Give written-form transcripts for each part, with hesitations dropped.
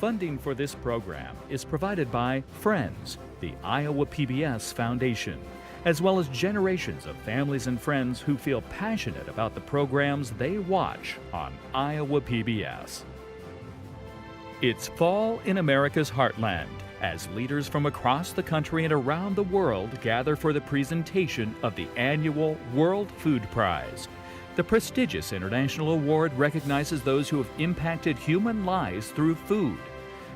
Funding for this program is provided by Friends, the Iowa PBS Foundation, as well as generations of families and friends who feel passionate about the programs they watch on Iowa PBS. It's fall in America's heartland as leaders from across the country and around the world gather for the presentation of the annual World Food Prize. The prestigious international award recognizes those who have impacted human lives through food.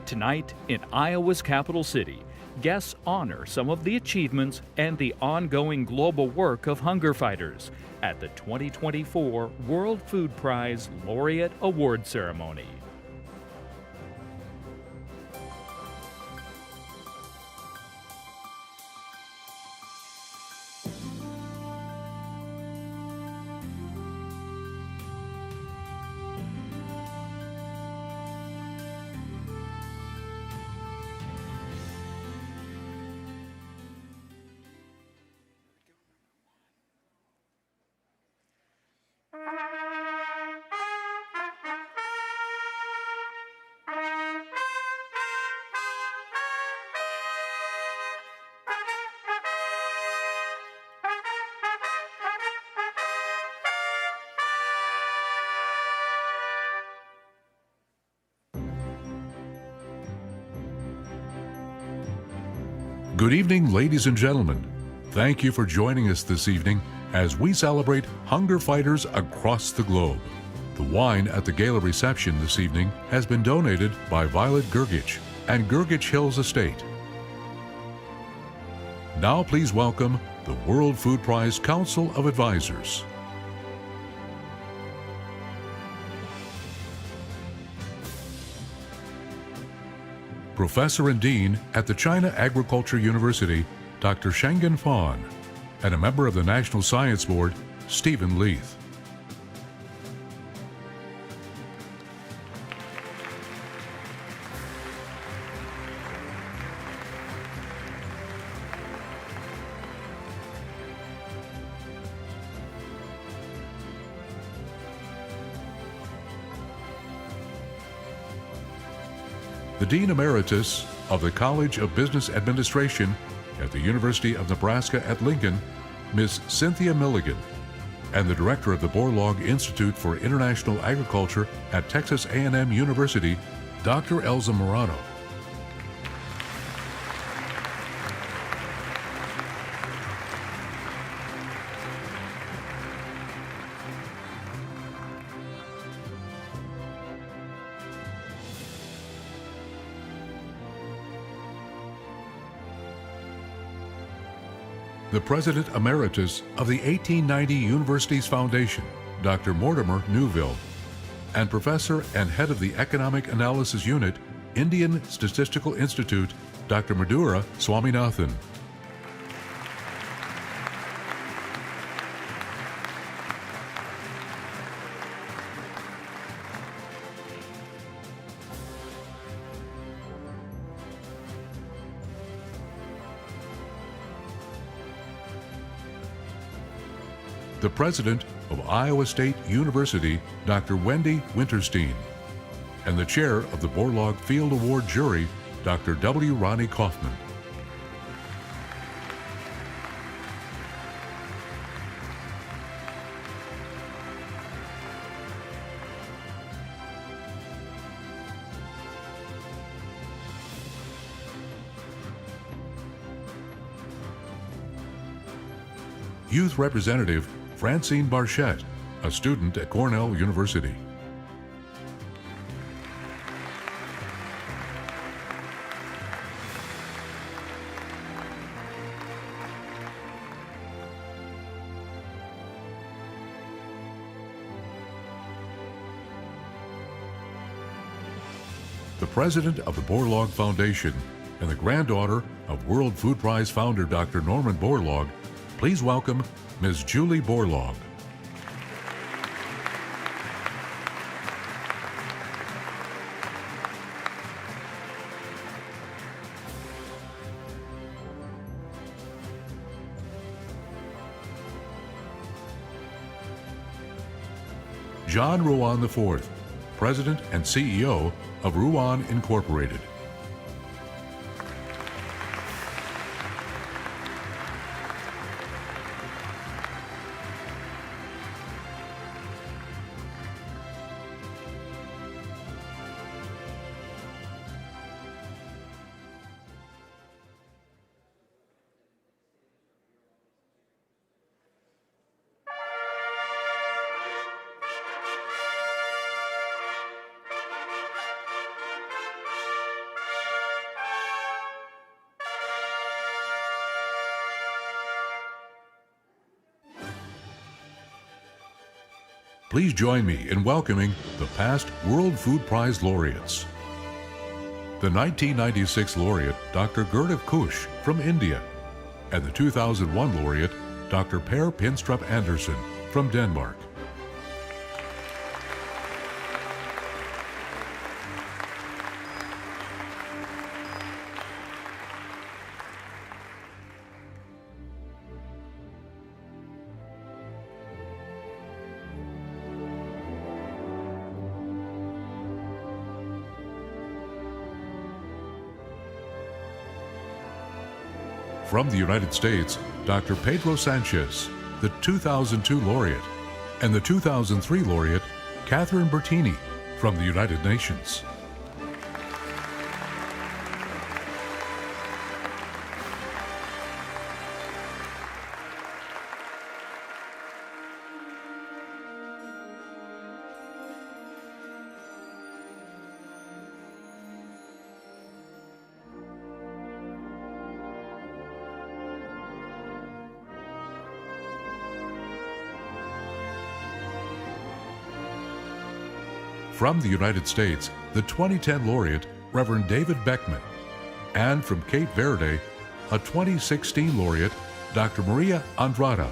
Tonight, in Iowa's capital city, guests honor some of the achievements and the ongoing global work of hunger fighters at the 2024 World Food Prize Laureate Award Ceremony. Good evening, ladies and gentlemen. Thank you for joining us this evening as we celebrate hunger fighters across the globe. The wine at the gala reception this evening has been donated by Violet Gergich and Gergich Hills Estate. Now please welcome the World Food Prize Council of Advisors. Professor and Dean at the China Agriculture University, Dr. Shengen Fan, and a member of the National Science Board, Stephen Leith. The Dean Emeritus of the College of Business Administration at the University of Nebraska at Lincoln, Ms. Cynthia Milligan, and the Director of the Borlaug Institute for International Agriculture at Texas A&M University, Dr. Elza Morano. The President Emeritus of the 1890 Universities Foundation, Dr. Mortimer Newville, and Professor and Head of the Economic Analysis Unit, Indian Statistical Institute, Dr. Madhura Swaminathan. The President of Iowa State University, Dr. Wendy Winterstein, and the Chair of the Borlaug Field Award Jury, Dr. W. Ronnie Kaufman. Youth Representative Francine Barchette, a student at Cornell University. The President of the Borlaug Foundation and the granddaughter of World Food Prize founder Dr. Norman Borlaug, please welcome Ms. Julie Borlaug. John Rowan IV, President and CEO of Ruan Incorporated. Please join me in welcoming the past World Food Prize Laureates. The 1996 laureate, Dr. Gurdeep Kush from India, and the 2001 laureate, Dr. Per Pinstrup Andersen from Denmark. From the United States, Dr. Pedro Sanchez, the 2002 laureate, and the 2003 laureate, Catherine Bertini from the United Nations. From the United States, the 2010 laureate, Reverend David Beckman, and from Cape Verde, a 2016 laureate, Dr. Maria Andrada.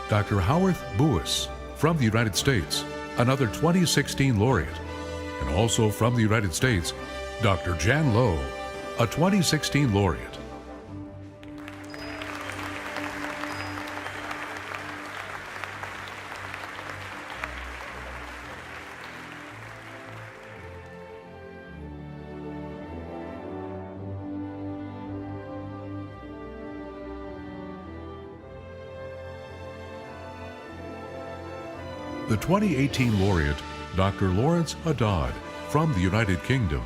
Dr. Howard Buis from the United States, another 2016 laureate, and also from the United States, Dr. Jan Lowe, a 2016 laureate. The 2018 laureate, Dr. Lawrence Haddad from the United Kingdom.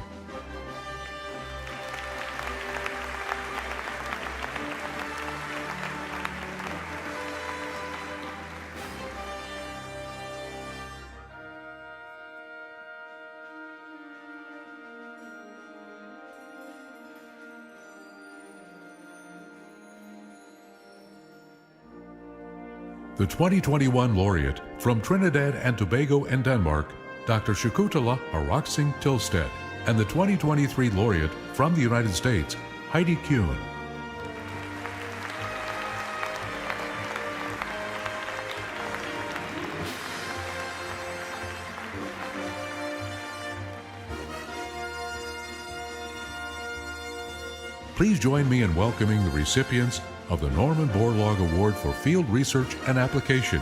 The 2021 laureate from Trinidad and Tobago and Denmark, Dr. Shakutala Araksingh Tilsted, and the 2023 laureate from the United States, Heidi Kuhn. Please join me in welcoming the recipients of the Norman Borlaug Award for Field Research and Application.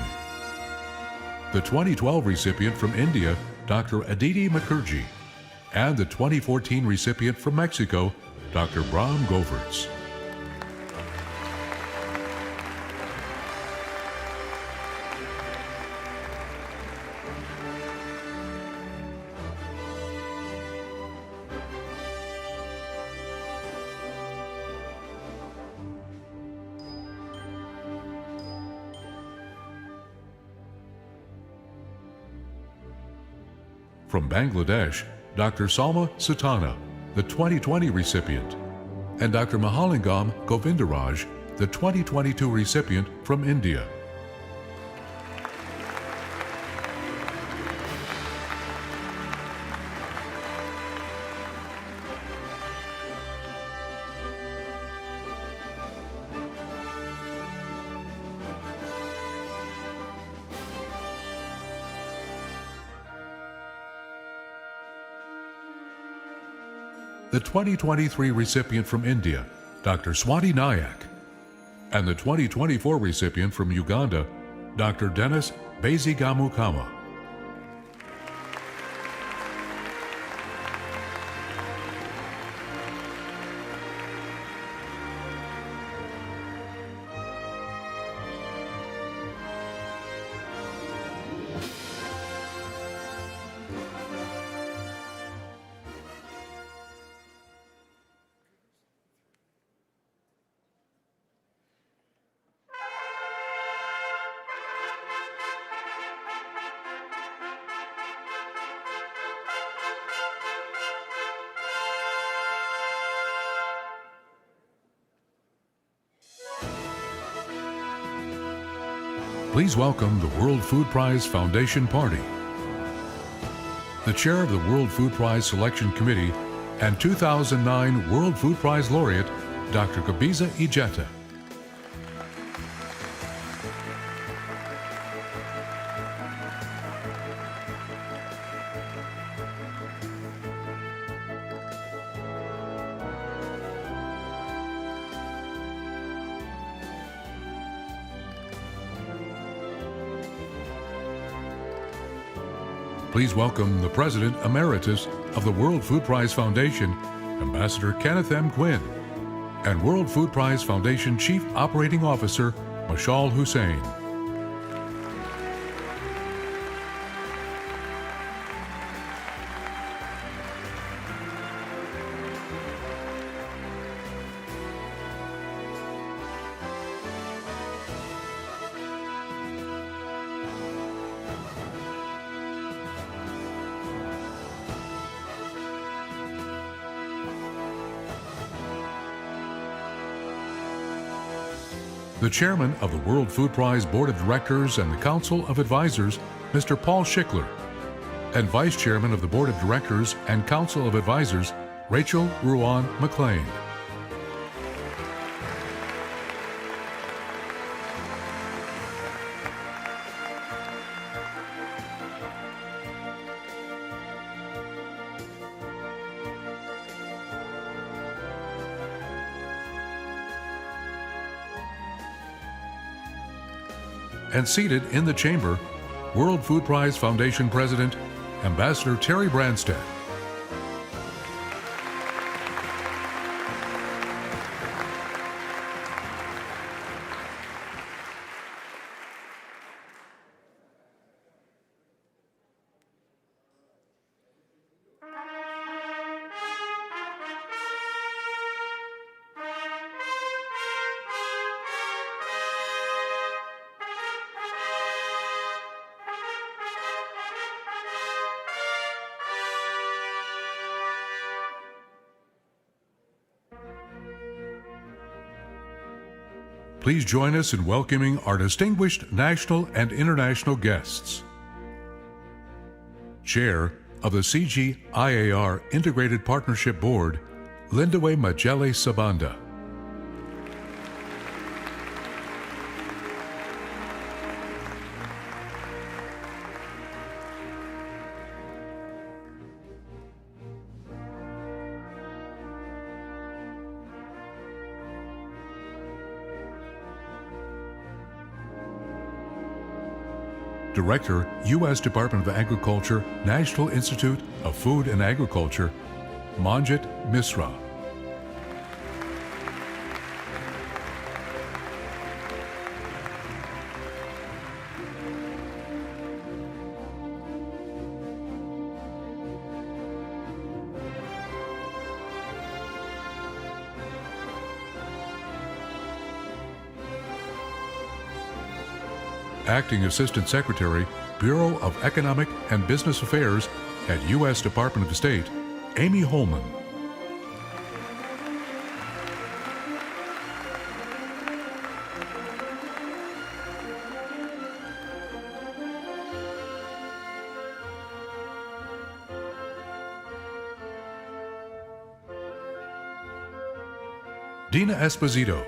The 2012 recipient from India, Dr. Aditi Mukherjee, and the 2014 recipient from Mexico, Dr. Bram Govertz. From Bangladesh, Dr. Salma Sultana, the 2020 recipient, and Dr. Mahalingam Govindaraj, the 2022 recipient from India. the 2023 recipient from India, Dr. Swati Nayak, and the 2024 recipient from Uganda, Dr. Dennis Bezigamukama. Please welcome the World Food Prize Foundation Party. The chair of the World Food Prize Selection Committee and 2009 World Food Prize Laureate, Dr. Kabiza Ijeta. Please welcome the President Emeritus of the World Food Prize Foundation, Ambassador Kenneth M. Quinn, and World Food Prize Foundation Chief Operating Officer, Mashal Hussain. The Chairman of the World Food Prize Board of Directors and the Council of Advisors, Mr. Paul Schickler, and Vice Chairman of the Board of Directors and Council of Advisors, Rachel Ruan McLean. And seated in the chamber, World Food Prize Foundation President, Ambassador Terry Branstad. Please join us in welcoming our distinguished national and international guests. Chair of the CGIAR Integrated Partnership Board, Lindawe Majele Sabanda. Director, U.S. Department of Agriculture, National Institute of Food and Agriculture, Manjit Misra. Acting Assistant Secretary, Bureau of Economic and Business Affairs at U.S. Department of State, Amy Holman. Dina Esposito,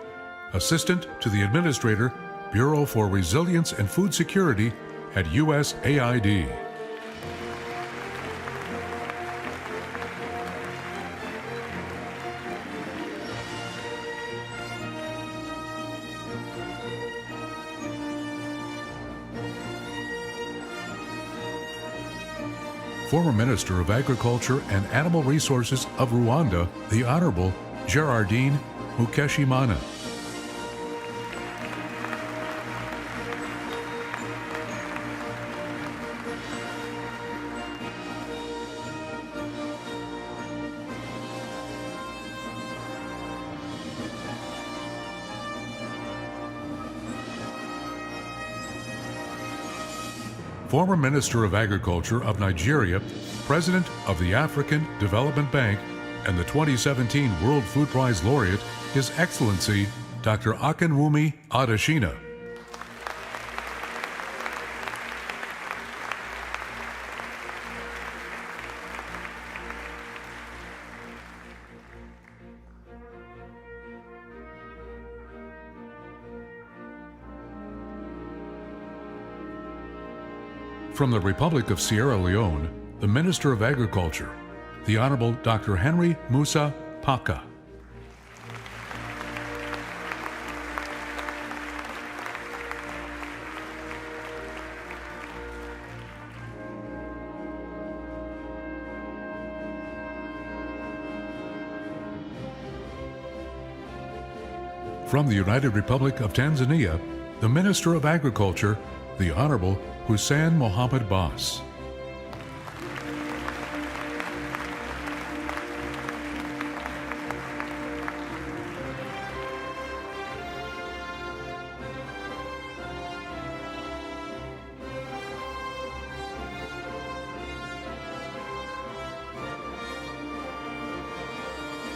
Assistant to the Administrator, Bureau for Resilience and Food Security at USAID. Former Minister of Agriculture and Animal Resources of Rwanda, the Honorable Gerardine Mukeshimana. Former Minister of Agriculture of Nigeria, President of the African Development Bank, and the 2017 World Food Prize Laureate, His Excellency Dr. Akinwumi Adesina. From the Republic of Sierra Leone, the Minister of Agriculture, the Honorable Dr. Henry Musa Paka. From the United Republic of Tanzania, the Minister of Agriculture, the Honorable Hussein Mohammed Bas.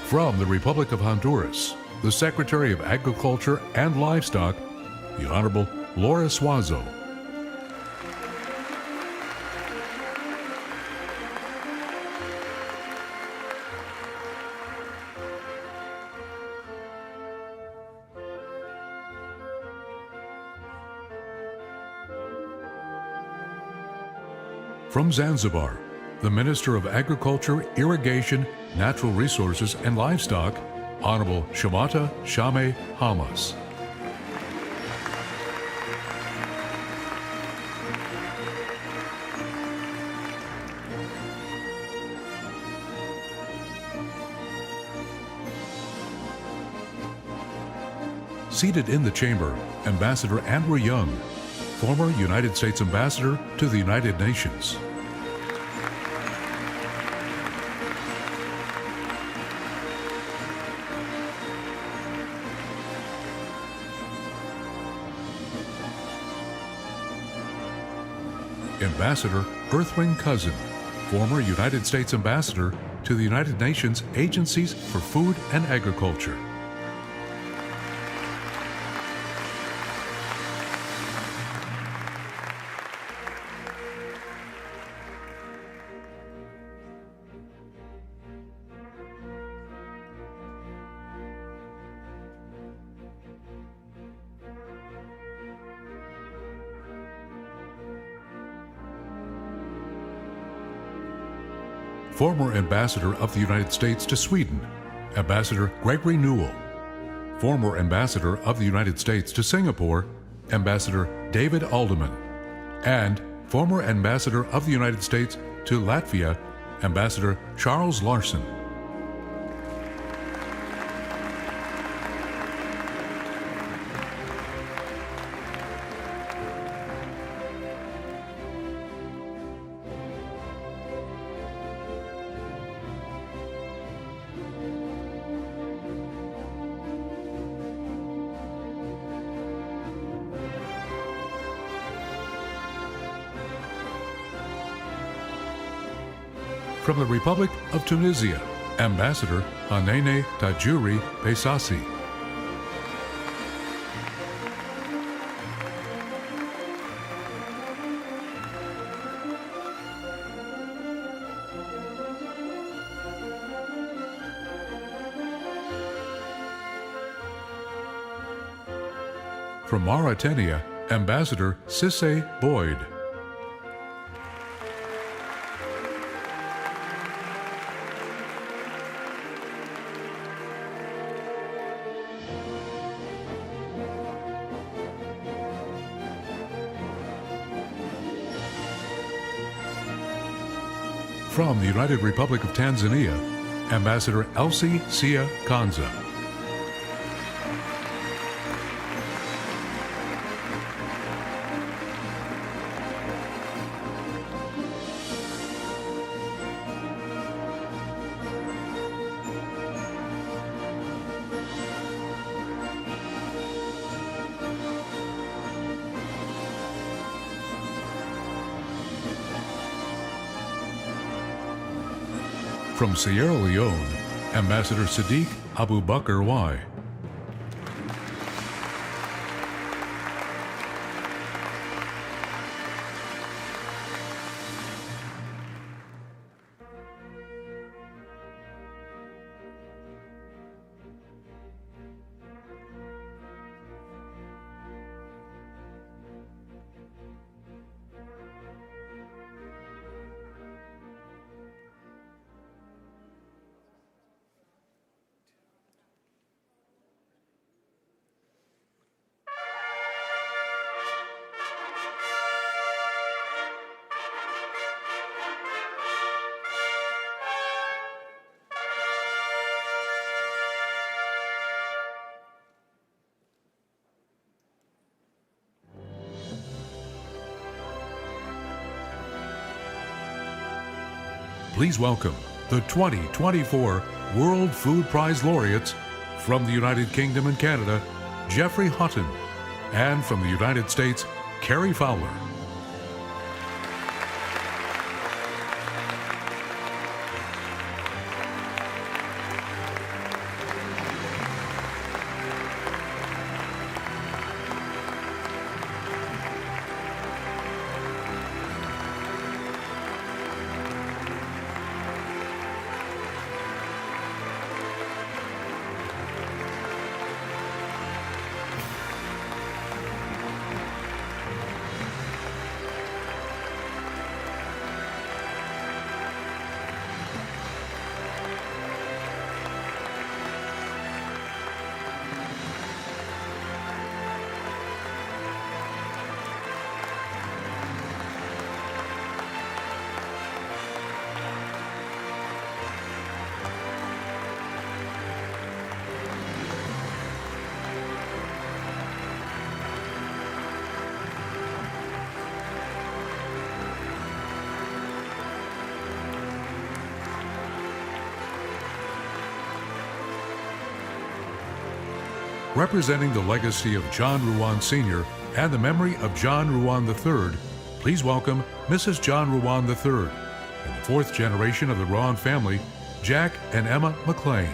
From the Republic of Honduras, the Secretary of Agriculture and Livestock, the Honorable Laura Suazo. From Zanzibar, the Minister of Agriculture, Irrigation, Natural Resources, and Livestock, Honorable Shamata Shame Hamas. Seated in the chamber, Ambassador Andrew Young, former United States Ambassador to the United Nations. Ambassador Earthring Cousin, former United States Ambassador to the United Nations Agencies for Food and Agriculture. Former Ambassador of the United States to Sweden, Ambassador Gregory Newell. Former Ambassador of the United States to Singapore, Ambassador David Alderman. And former Ambassador of the United States to Latvia, Ambassador Charles Larson. From the Republic of Tunisia, Ambassador Hanene Tajuri Besasi. From Mauritania, Ambassador Cissé Boyd. from the United Republic of Tanzania, Ambassador Elsie Sia Kanza. From Sierra Leone, Ambassador Sadiq Abubakar Y. Please welcome the 2024 World Food Prize Laureates from the United Kingdom and Canada, Geoffrey Hawtin, and from the United States, Cary Fowler. Representing the legacy of John Ruan Sr. and the memory of John Ruan III, please welcome Mrs. John Ruan III and the fourth generation of the Ruan family, Jack and Emma McLean.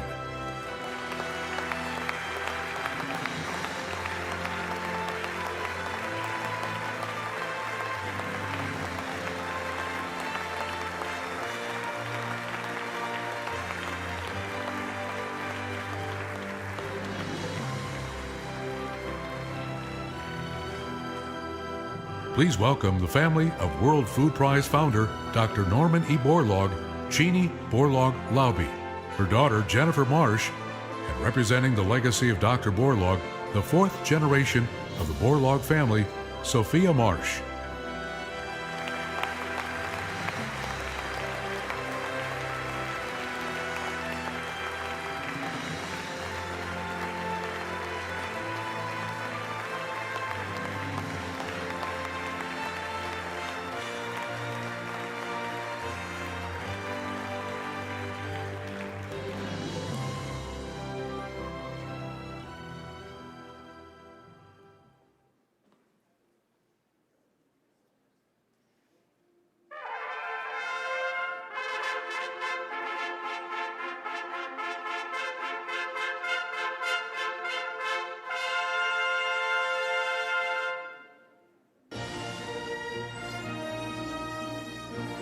Please welcome the family of World Food Prize founder Dr. Norman E. Borlaug, Chini Borlaug Laube, her daughter Jennifer Marsh, and representing the legacy of Dr. Borlaug, the fourth generation of the Borlaug family, Sophia Marsh.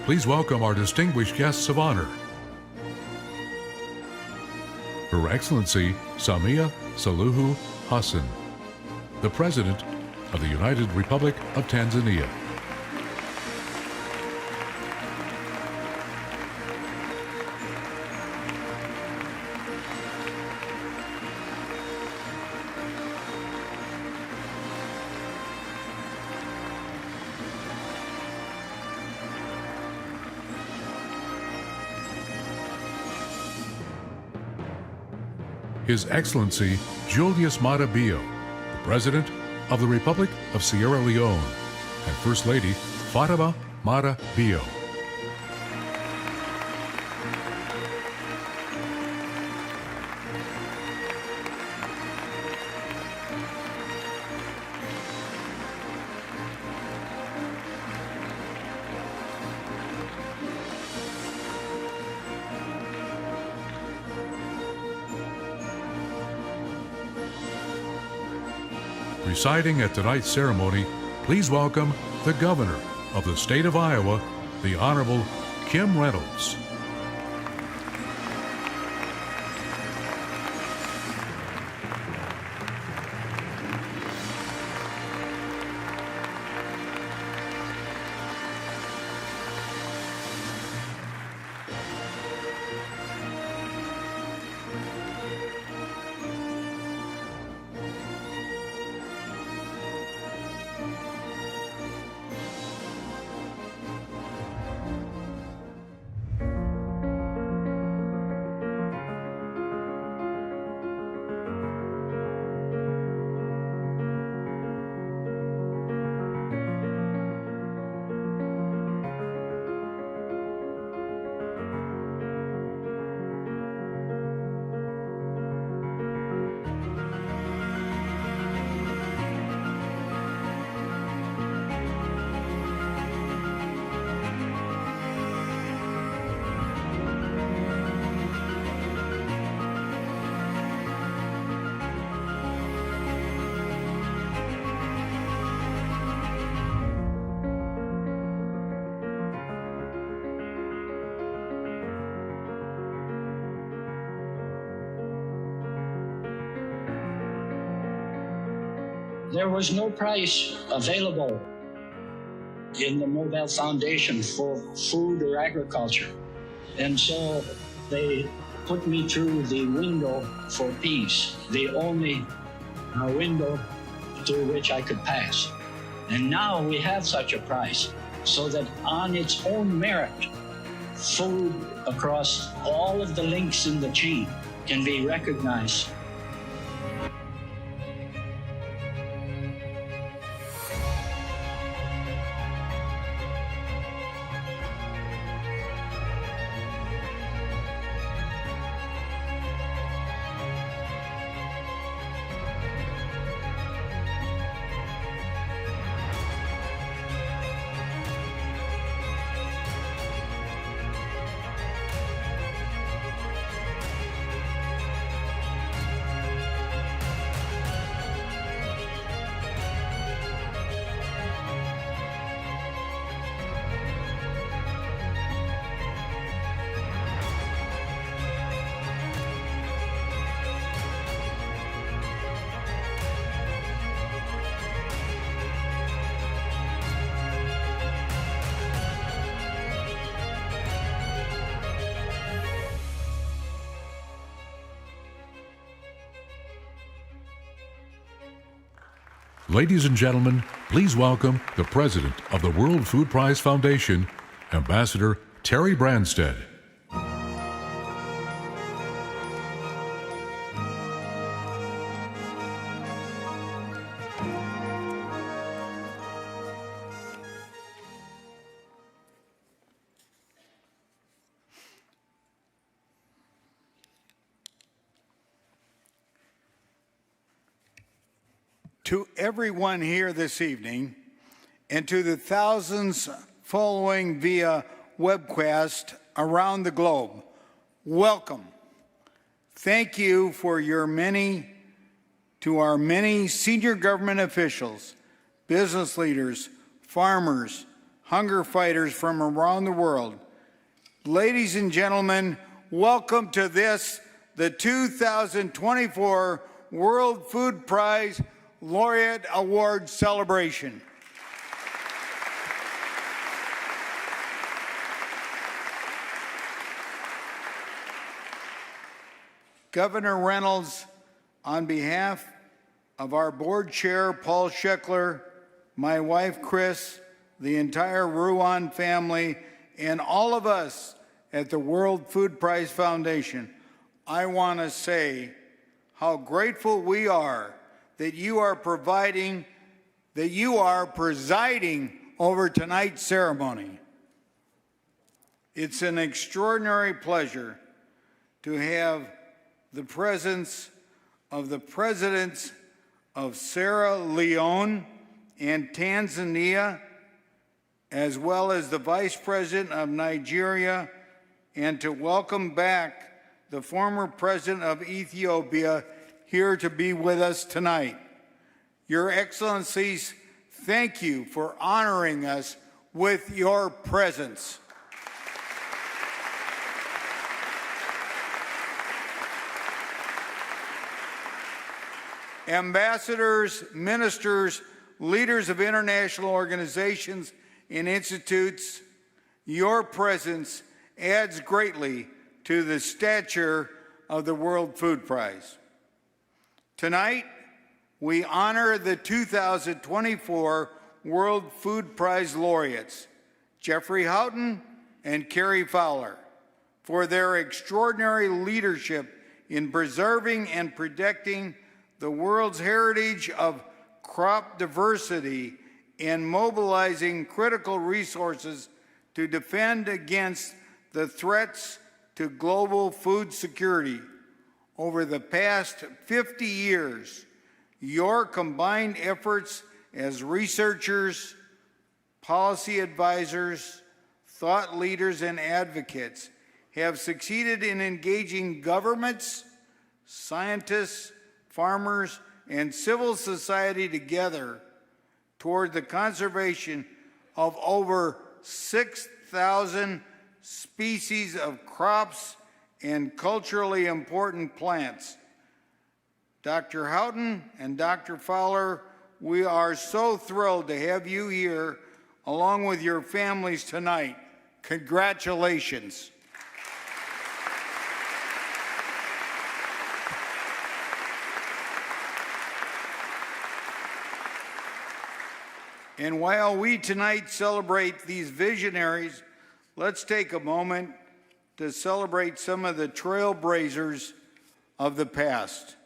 Please welcome our distinguished guests of honor. Her Excellency Samia Suluhu Hassan, the President of the United Republic of Tanzania. His Excellency Julius Maada Bio, the President of the Republic of Sierra Leone, and First Lady Fatima Maada Bio. Presiding at tonight's ceremony, please welcome the Governor of the State of Iowa, the Honorable Kim Reynolds. There was no prize available in the Nobel Foundation for food or agriculture. And so they put me through the window for peace, the only window through which I could pass. And now we have such a prize, so that on its own merit, food across all of the links in the chain can be recognized. Ladies and gentlemen, please welcome the President of the World Food Prize Foundation, Ambassador Terry Branstad. To everyone here this evening, and to the thousands following via webcast around the globe, welcome. Thank you for to our many senior government officials, business leaders, farmers, hunger fighters from around the world. Ladies and gentlemen, welcome to the 2024 World Food Prize Laureate Award celebration. Governor Reynolds, on behalf of our board chair, Paul Scheckler, my wife, Chris, the entire Ruan family, and all of us at the World Food Prize Foundation, I want to say how grateful we are that you are presiding over tonight's ceremony. It's an extraordinary pleasure to have the presence of the presidents of Sierra Leone and Tanzania, as well as the Vice President of Nigeria, and to welcome back the former President of Ethiopia here to be with us tonight. Your Excellencies, thank you for honoring us with your presence. Ambassadors, ministers, leaders of international organizations and institutes, your presence adds greatly to the stature of the World Food Prize. Tonight, we honor the 2024 World Food Prize Laureates, Geoffrey Hawtin and Cary Fowler, for their extraordinary leadership in preserving and protecting the world's heritage of crop diversity and mobilizing critical resources to defend against the threats to global food security. Over the past 50 years, your combined efforts as researchers, policy advisors, thought leaders, and advocates have succeeded in engaging governments, scientists, farmers, and civil society together toward the conservation of over 6,000 species of crops and culturally important plants. Dr. Hawtin and Dr. Fowler, we are so thrilled to have you here along with your families tonight. Congratulations. And while we tonight celebrate these visionaries, let's take a moment to celebrate some of the trailblazers of the past.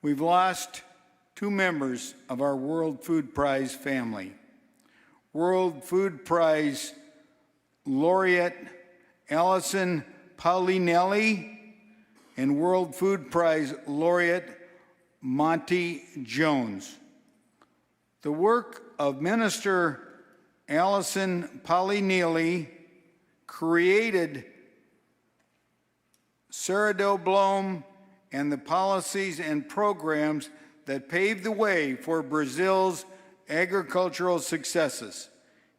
We've lost two members of our World Food Prize family. World Food Prize Laureate Allison Paulinelli and World Food Prize Laureate Monty Jones. The work of Minister Allison Paulinelli created cerealoblome and the policies and programs that paved the way for Brazil's agricultural successes.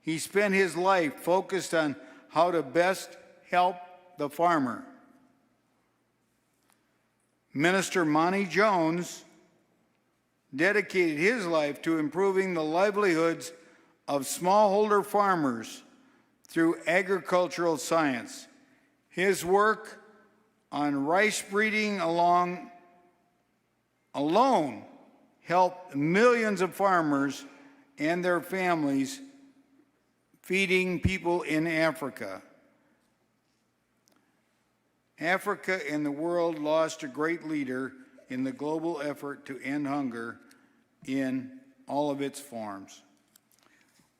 He spent his life focused on how to best help the farmer. Minister Monty Jones dedicated his life to improving the livelihoods of smallholder farmers through agricultural science. His work on rice breeding alone helped millions of farmers and their families, feeding people in Africa. Africa and the world lost a great leader in the global effort to end hunger in all of its forms.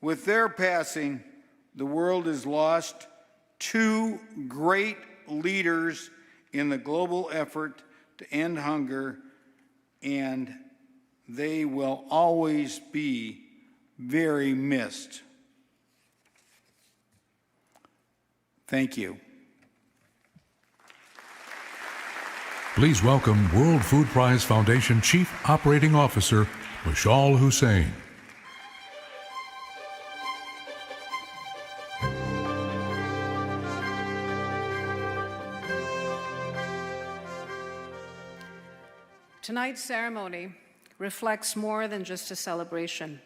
With their passing, the world has lost two great leaders in the global effort to end hunger, and they will always be very missed. Thank you. Please welcome World Food Prize Foundation Chief Operating Officer, Mashal Hussein. Tonight's ceremony reflects more than just a celebration.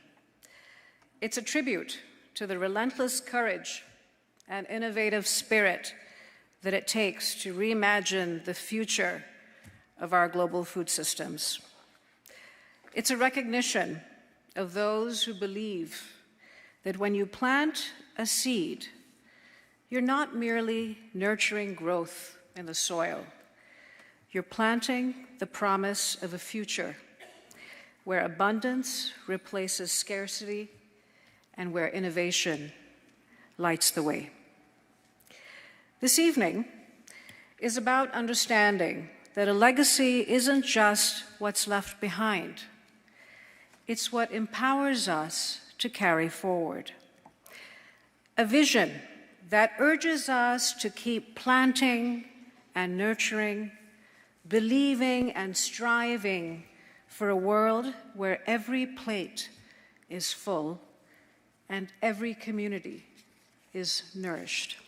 It's a tribute to the relentless courage and innovative spirit that it takes to reimagine the future of our global food systems. It's a recognition of those who believe that when you plant a seed, you're not merely nurturing growth in the soil. You're planting the promise of a future where abundance replaces scarcity and where innovation lights the way. This evening is about understanding that a legacy isn't just what's left behind. It's what empowers us to carry forward. A vision that urges us to keep planting and nurturing, believing and striving for a world where every plate is full and every community is nourished.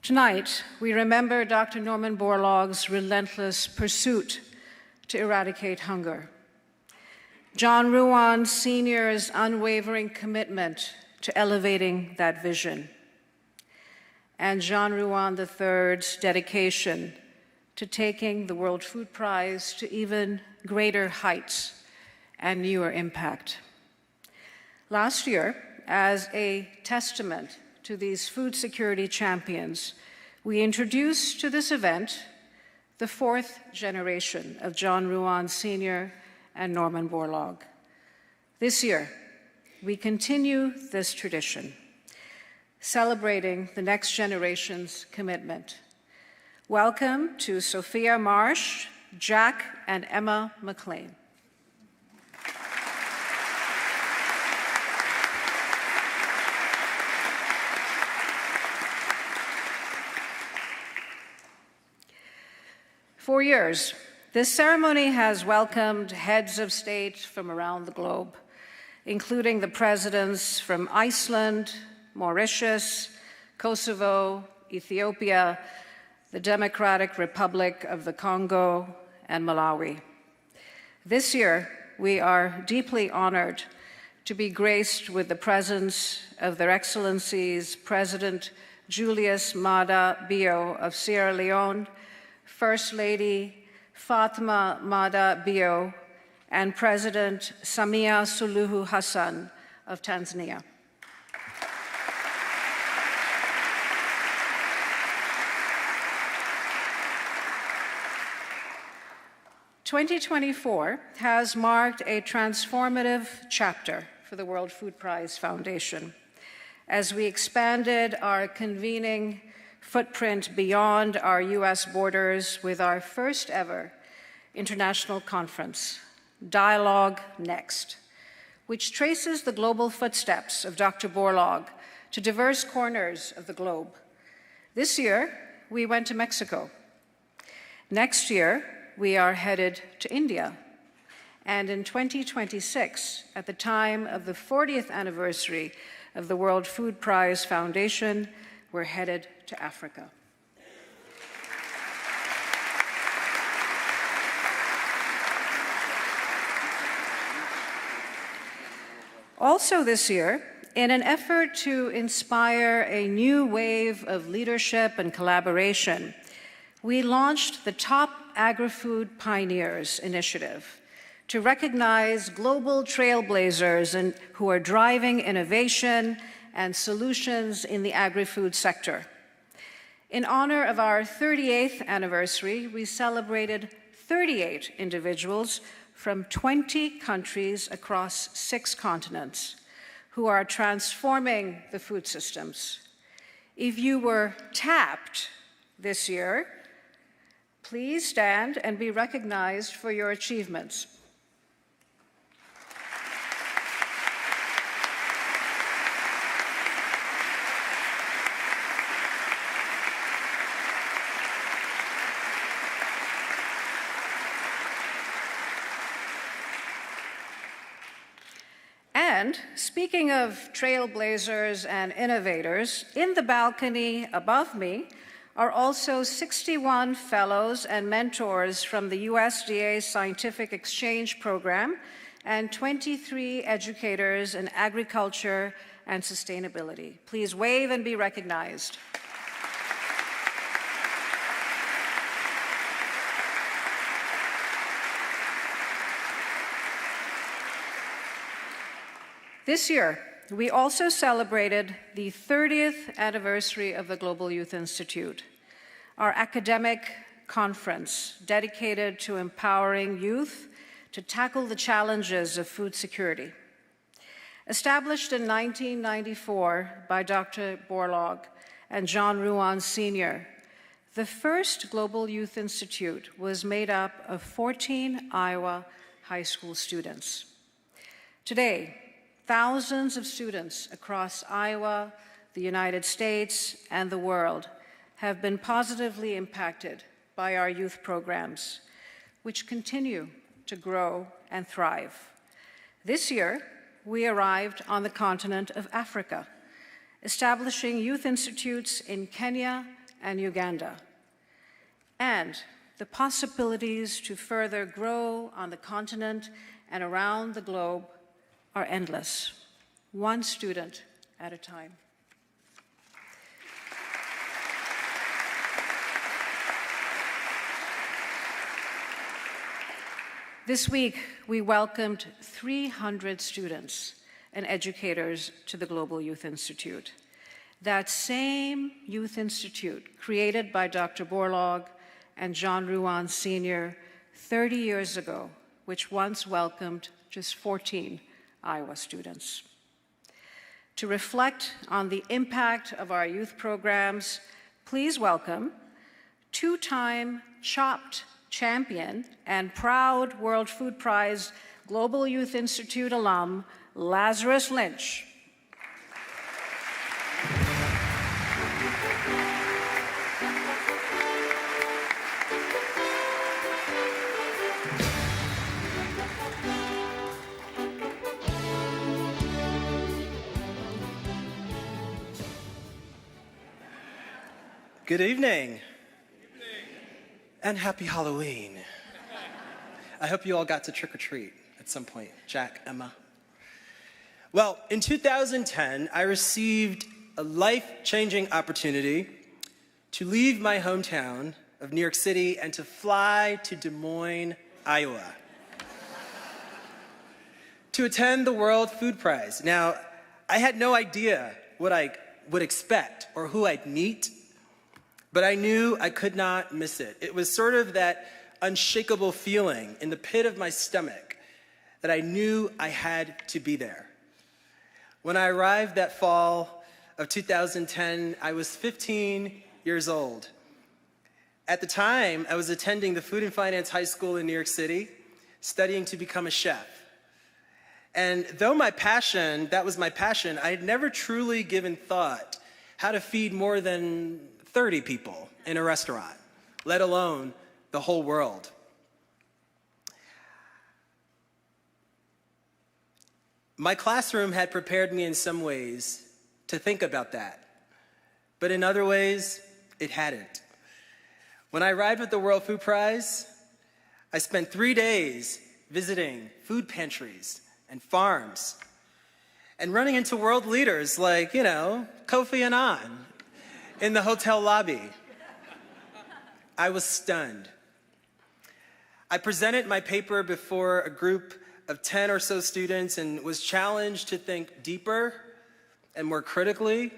Tonight, we remember Dr. Norman Borlaug's relentless pursuit to eradicate hunger, John Ruan Sr.'s unwavering commitment to elevating that vision, and John Ruan III's dedication to taking the World Food Prize to even greater heights and newer impact. Last year, as a testament to these food security champions, we introduced to this event the fourth generation of John Ruan Sr. and Norman Borlaug. This year, we continue this tradition, celebrating the next generation's commitment. Welcome to Sophia Marsh, Jack, and Emma McLean. For years, this ceremony has welcomed heads of state from around the globe, including the presidents from Iceland, Mauritius, Kosovo, Ethiopia, the Democratic Republic of the Congo, and Malawi. This year, we are deeply honored to be graced with the presence of Their Excellencies President Julius Maada Bio of Sierra Leone, First Lady Fatma Maada Bio, and President Samia Suluhu Hassan of Tanzania. "2024 has marked a transformative chapter for the World Food Prize Foundation as we expanded our convening footprint beyond our U.S. borders with our first ever international conference, Dialogue Next, which traces the global footsteps of Dr. Borlaug to diverse corners of the globe. This year, we went to Mexico. Next year, we are headed to India. And in 2026, at the time of the 40th anniversary of the World Food Prize Foundation, we're headed to Africa. Also this year, in an effort to inspire a new wave of leadership and collaboration, we launched the Top Agri-Food Pioneers initiative to recognize global trailblazers who are driving innovation and solutions in the agri-food sector. In honor of our 38th anniversary, we celebrated 38 individuals from 20 countries across 6 continents who are transforming the food systems. If you were tapped this year, please stand and be recognized for your achievements. And speaking of trailblazers and innovators, in the balcony above me are also 61 fellows and mentors from the USDA Scientific Exchange Program and 23 educators in agriculture and sustainability. Please wave and be recognized. This year, we also celebrated the 30th anniversary of the Global Youth Institute, our academic conference dedicated to empowering youth to tackle the challenges of food security. Established in 1994 by Dr. Borlaug and John Ruan Sr., the first Global Youth Institute was made up of 14 Iowa high school students. Today, thousands of students across Iowa, the United States, and the world have been positively impacted by our youth programs, which continue to grow and thrive. This year, we arrived on the continent of Africa, establishing youth institutes in Kenya and Uganda. And the possibilities to further grow on the continent and around the globe are endless, one student at a time. This week, we welcomed 300 students and educators to the Global Youth Institute. That same Youth Institute, created by Dr. Borlaug and John Ruan Sr. 30 years ago, which once welcomed just 14 Iowa students. To reflect on the impact of our youth programs, please welcome two-time Chopped champion and proud World Food Prize Global Youth Institute alum, Lazarus Lynch. Good evening. And happy Halloween. I hope you all got to trick or treat at some point. Jack, Emma. Well, in 2010, I received a life-changing opportunity to leave my hometown of New York City and to fly to Des Moines, Iowa, to attend the World Food Prize. Now, I had no idea what I would expect or who I'd meet, but I knew I could not miss it. It was sort of that unshakable feeling in the pit of my stomach that I knew I had to be there. When I arrived that fall of 2010, I was 15 years old. At the time, I was attending the Food and Finance High School in New York City, studying to become a chef. And though that was my passion, I had never truly given thought how to feed more than 30 people in a restaurant, let alone the whole world. My classroom had prepared me in some ways to think about that, but in other ways, it hadn't. When I arrived at the World Food Prize, I spent 3 days visiting food pantries and farms and running into world leaders like, Kofi Annan in the hotel lobby. I was stunned. I presented my paper before a group of 10 or so students and was challenged to think deeper and more critically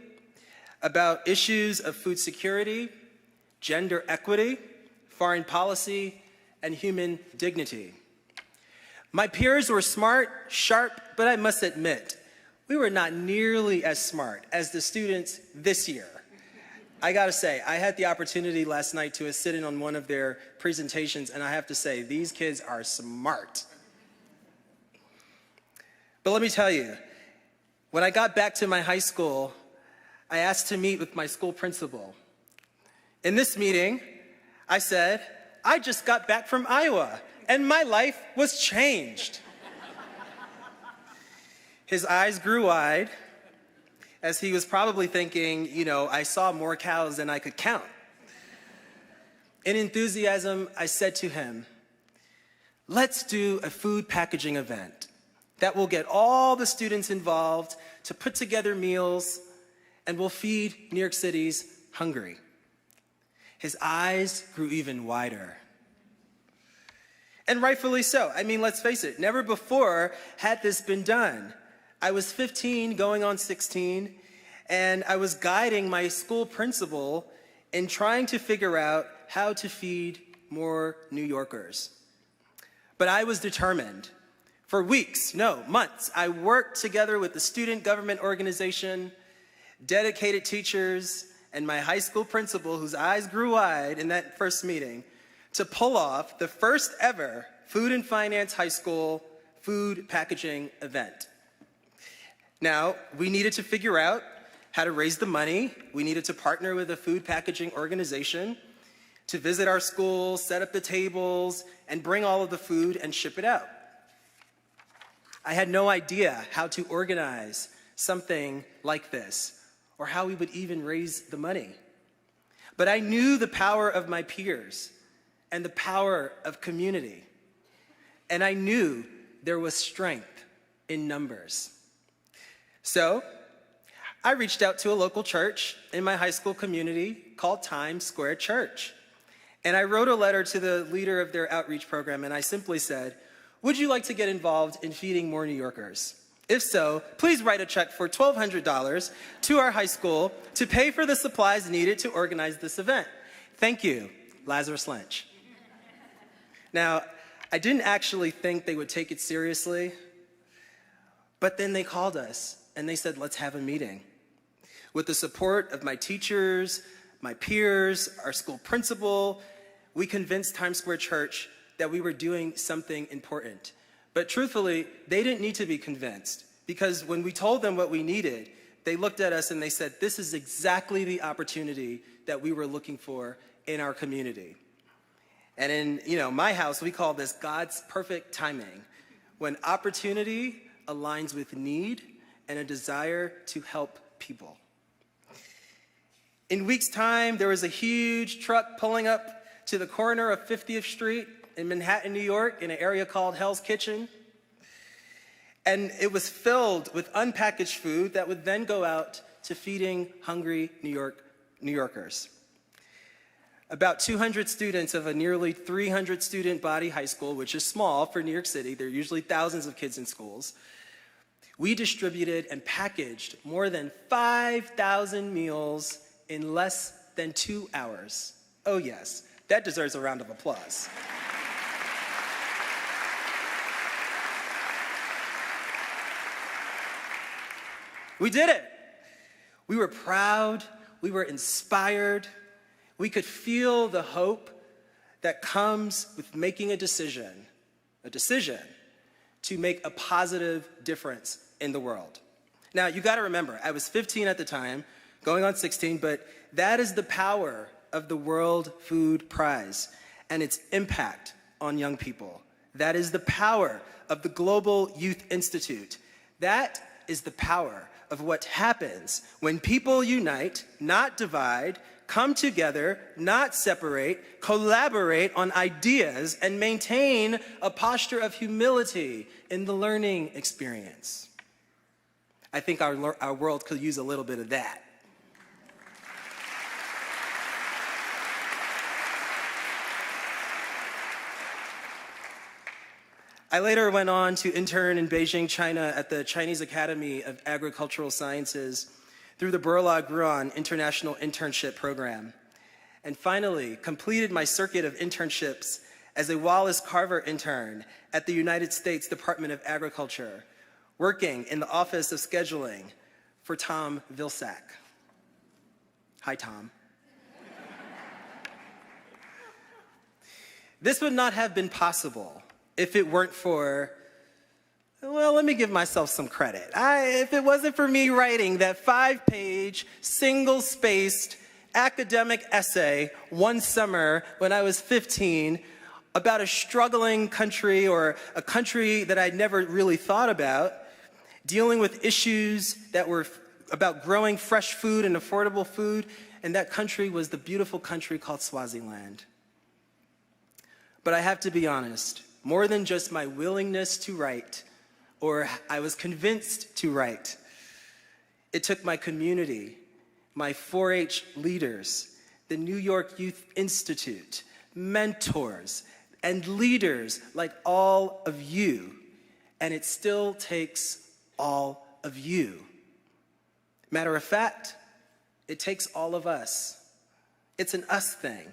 about issues of food security, gender equity, foreign policy, and human dignity. My peers were smart, sharp, but I must admit, we were not nearly as smart as the students this year. I gotta say, I had the opportunity last night to sit in on one of their presentations, and I have to say, these kids are smart. But let me tell you, when I got back to my high school, I asked to meet with my school principal. In this meeting, I said, I just got back from Iowa, and my life was changed. His eyes grew wide, as he was probably thinking, I saw more cows than I could count. In enthusiasm, I said to him, let's do a food packaging event that will get all the students involved to put together meals, and we'll feed New York City's hungry. His eyes grew even wider. And rightfully so. Let's face it, never before had this been done. I was 15 going on 16, and I was guiding my school principal in trying to figure out how to feed more New Yorkers. But I was determined. For weeks, no, months, I worked together with the student government organization, dedicated teachers, and my high school principal, whose eyes grew wide in that first meeting, to pull off the first ever Food and Finance High School food packaging event. Now, we needed to figure out how to raise the money. We needed to partner with a food packaging organization to visit our schools, set up the tables, and bring all of the food and ship it out. I had no idea how to organize something like this or how we would even raise the money. But I knew the power of my peers and the power of community. And I knew there was strength in numbers. So I reached out to a local church in my high school community called Times Square Church. And I wrote a letter to the leader of their outreach program, and I simply said, "Would you like to get involved in feeding more New Yorkers? If so, please write a check for $1,200 to our high school to pay for the supplies needed to organize this event. Thank you, Lazarus Lynch." Now, I didn't actually think they would take it seriously, but then they called us and they said, "Let's have a meeting." With the support of my teachers, my peers, our school principal, we convinced Times Square Church that we were doing something important. But truthfully, they didn't need to be convinced, because when we told them what we needed, they looked at us and they said, "This is exactly the opportunity that we were looking for in our community." And in my house, we call this God's perfect timing, when opportunity aligns with need and a desire to help people. In weeks' time, there was a huge truck pulling up to the corner of 50th Street in Manhattan, New York, in an area called Hell's Kitchen. And it was filled with unpackaged food that would then go out to feeding hungry New Yorkers. About 200 students of a nearly 300 student body high school, which is small for New York City, there are usually thousands of kids in schools, we distributed and packaged more than 5,000 meals in less than 2 hours. Oh yes, that deserves a round of applause. We did it. We were proud, we were inspired, we could feel the hope that comes with making a decision to make a positive difference in the world. Now, you gotta remember, I was 15 at the time, going on 16, but that is the power of the World Food Prize and its impact on young people. That is the power of the Global Youth Institute. That is the power of what happens when people unite, not divide, come together, not separate, collaborate on ideas, and maintain a posture of humility in the learning experience. I think our world could use a little bit of that. I later went on to intern in Beijing, China at the Chinese Academy of Agricultural Sciences through the Berla-Gruon International Internship Program, and finally completed my circuit of internships as a Wallace Carver intern at the United States Department of Agriculture, working in the Office of Scheduling for Tom Vilsack. Hi, Tom. This would not have been possible if it weren't for, well, let me give myself some credit. If it wasn't for me writing that 5-page, single-spaced academic essay one summer when I was 15 about a struggling country, or a country that I'd never really thought about, dealing with issues that were about growing fresh food and affordable food, and that country was the beautiful country called Swaziland. But I have to be honest, more than just my willingness to write, or I was convinced to write, it took my community, my 4-H leaders, the New York Youth Institute, mentors, and leaders like all of you, and it still takes all of you. Matter of fact, it takes all of us. It's an us thing.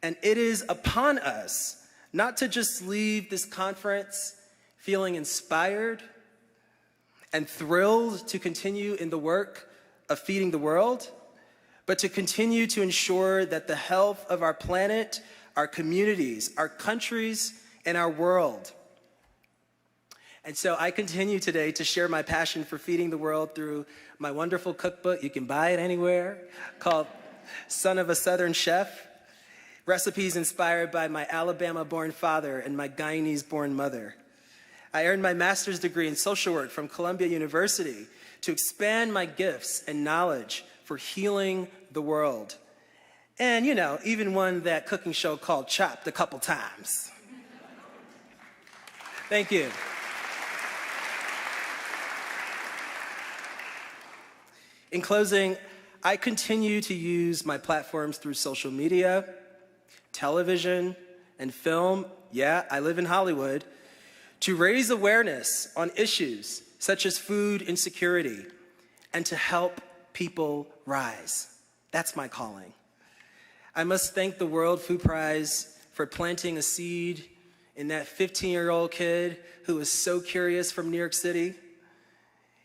And it is upon us not to just leave this conference feeling inspired and thrilled to continue in the work of feeding the world, but to continue to ensure that the health of our planet, our communities, our countries, and our world. And so I continue today to share my passion for feeding the world through my wonderful cookbook. You can buy it anywhere, called Son of a Southern Chef. Recipes inspired by my Alabama-born father and my Guyanese-born mother. I earned my master's degree in social work from Columbia University to expand my gifts and knowledge for healing the world. And, you know, even won that cooking show called Chopped a couple times. Thank you. In closing, I continue to use my platforms through social media, television, and film, yeah, I live in Hollywood, to raise awareness on issues such as food insecurity and to help people rise. That's my calling. I must thank the World Food Prize for planting a seed in that 15-year-old kid who was so curious from New York City.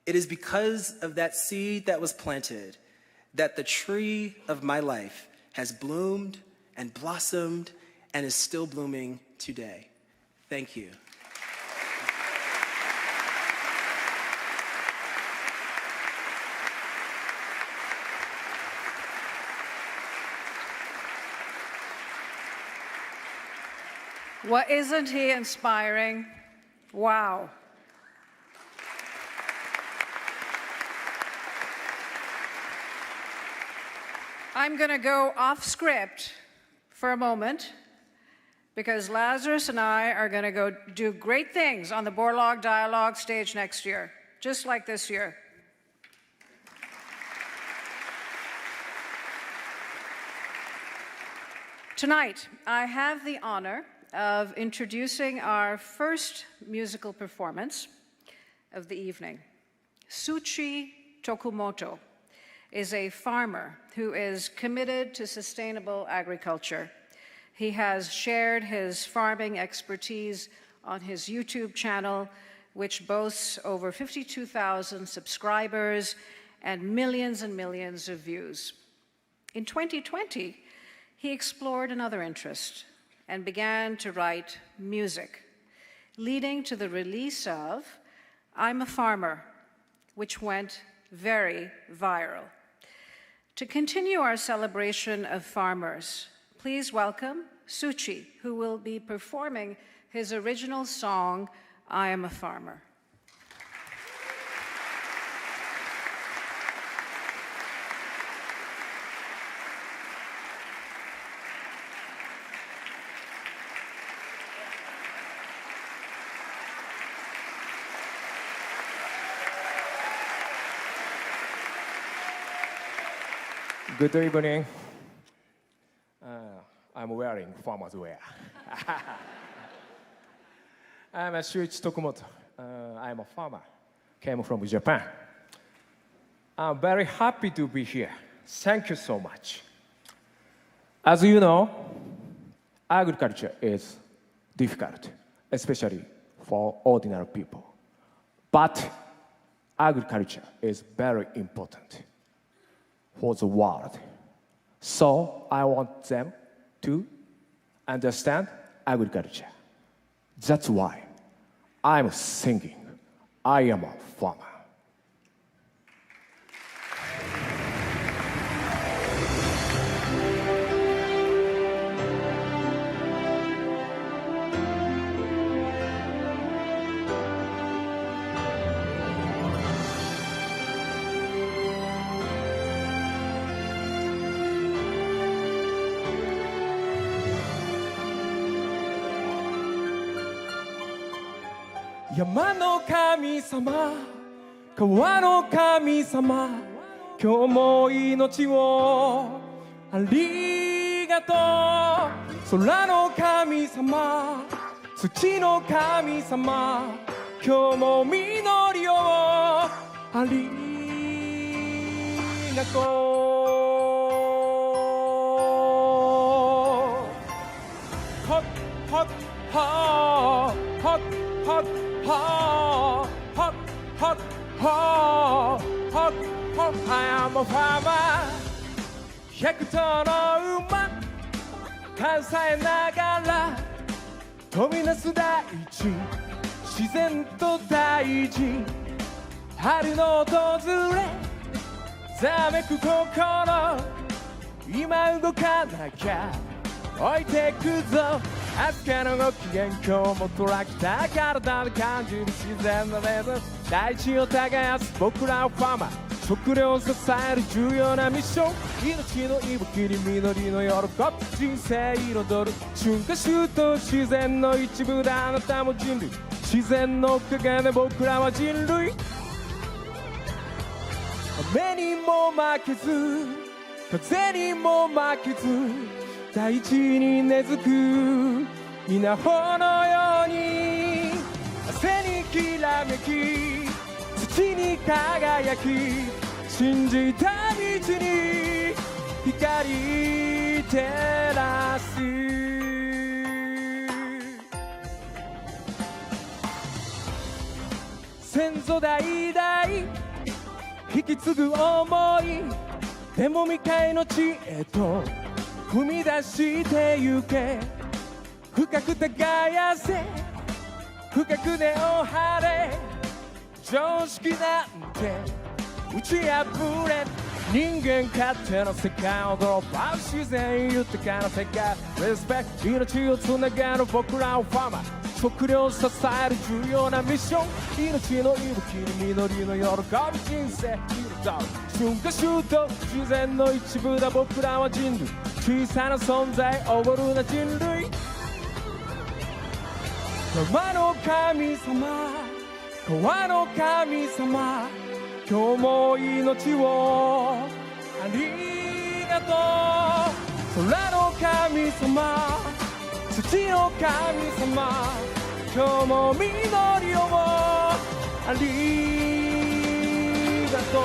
It is because of that seed that was planted that the tree of my life has bloomed and blossomed and is still blooming today. Thank you. Well, isn't he inspiring? Wow. I'm going to go off script for a moment because Lazarus and I are going to go do great things on the Borlaug Dialogue stage next year, just like this year. Tonight, I have the honor of introducing our first musical performance of the evening. Suchi Tokumoto is a farmer who is committed to sustainable agriculture. He has shared his farming expertise on his YouTube channel, which boasts over 52,000 subscribers and millions of views. In 2020, he explored another interest and began to write music, leading to the release of I'm a Farmer, which went very viral. To continue our celebration of farmers, please welcome Suchi, who will be performing his original song, I Am a Farmer. Good evening. I'm wearing farmer's wear. I'm Shuichi Tokumoto. I'm a farmer. Came from Japan. I'm very happy to be here. Thank you so much. As you know, agriculture is difficult, especially for ordinary people. But agriculture is very important for the world. So I want them to understand agriculture. That's why I'm singing, I am a farmer.山の神様、川の神様、今日も命をありがとう。空の神様、土の神様、今日も実りをありがとう。hot, hot, hot, hot, hot, hot, hot, hot, hot, hot. I am a farmer. 100頭の馬携えながら飛び出す大地、自然と大地、春の訪れざめく心、今動かなきゃ置いてくぞ。明日のご機嫌、今日もトラクター、体で感じる自然のリズム、大地を耕す僕らはファーマー、食料を支える重要なミッション、命の息吹に緑の喜び、人生彩る春夏秋冬、自然の一部であなたも人類、自然のおかげで僕らは人類。雨にも負けず風にも負けず、大地に根付く稲穂のように、汗にきらめき土に輝き、信じた道に光照らす。先祖代々引き継ぐ想いでも未開の地へと踏み出してゆけ、深く耕せ深く根を張れ、常識なんて打ち破れ、人間勝手の世界をドロップアウト、自然豊かな世界リスペクト、命をつながる僕らをファーマー、食料を支える重要なミッション、命の息吹に緑の喜び、人生彩る春夏秋冬、自然の一部だ僕らは人類、小さな存在おごるな人類。川の神様、川の神様、今日も命をありがとう。空の神様、土の神様、今日も緑をありがとう。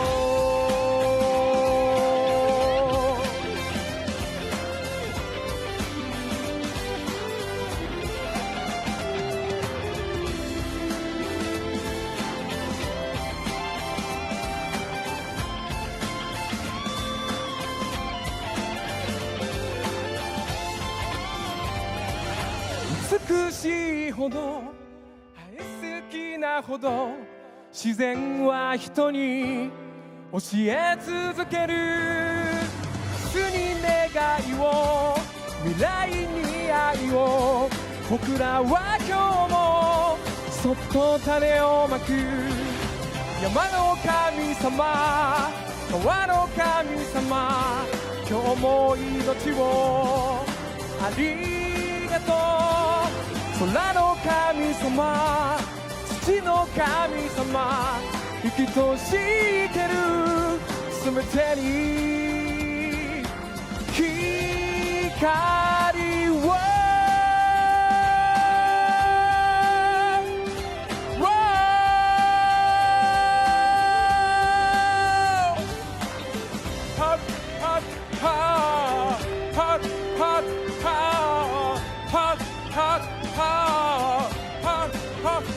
美しいほど愛好きなほど、自然は人に教え続ける。明日に願いを、未来に愛を、僕らは今日もそっと種をまく。山の神様、川の神様、今日も命をありがとう。空の神様、土の神様、生きとしてるすべてに光を。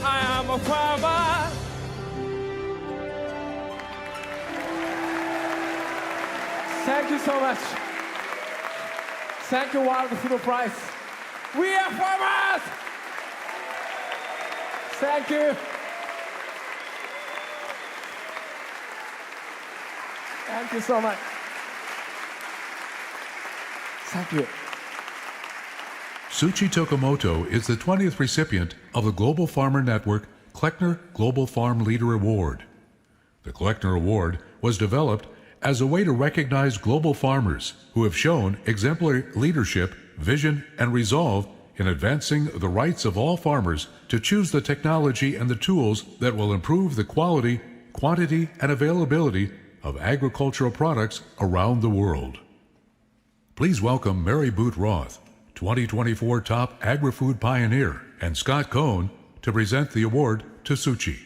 I am a farmer. Thank you so much. Thank you, World Food Prize. We are farmers. Thank you. Thank you so much. Thank you. Tsuchi Tokamoto is the 20th recipient of the Global Farmer Network Kleckner Global Farm Leader Award. The Kleckner Award was developed as a way to recognize global farmers who have shown exemplary leadership, vision, and resolve in advancing the rights of all farmers to choose the technology and the tools that will improve the quality, quantity, and availability of agricultural products around the world. Please welcome Mary Boot Roth, 2024 Top Agri-Food Pioneer, and Scott Cohn to present the award to Tsuchi.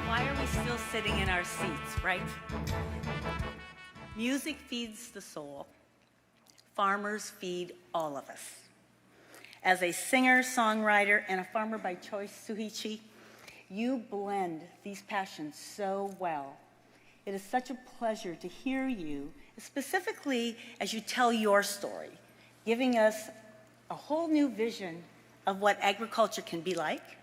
Why are we still sitting in our seats, right? Music feeds the soul. Farmers feed all of us. As a singer, songwriter, and a farmer by choice, Suhichi, you blend these passions so well. It is such a pleasure to hear you, specifically as you tell your story, giving us a whole new vision of what agriculture can be like,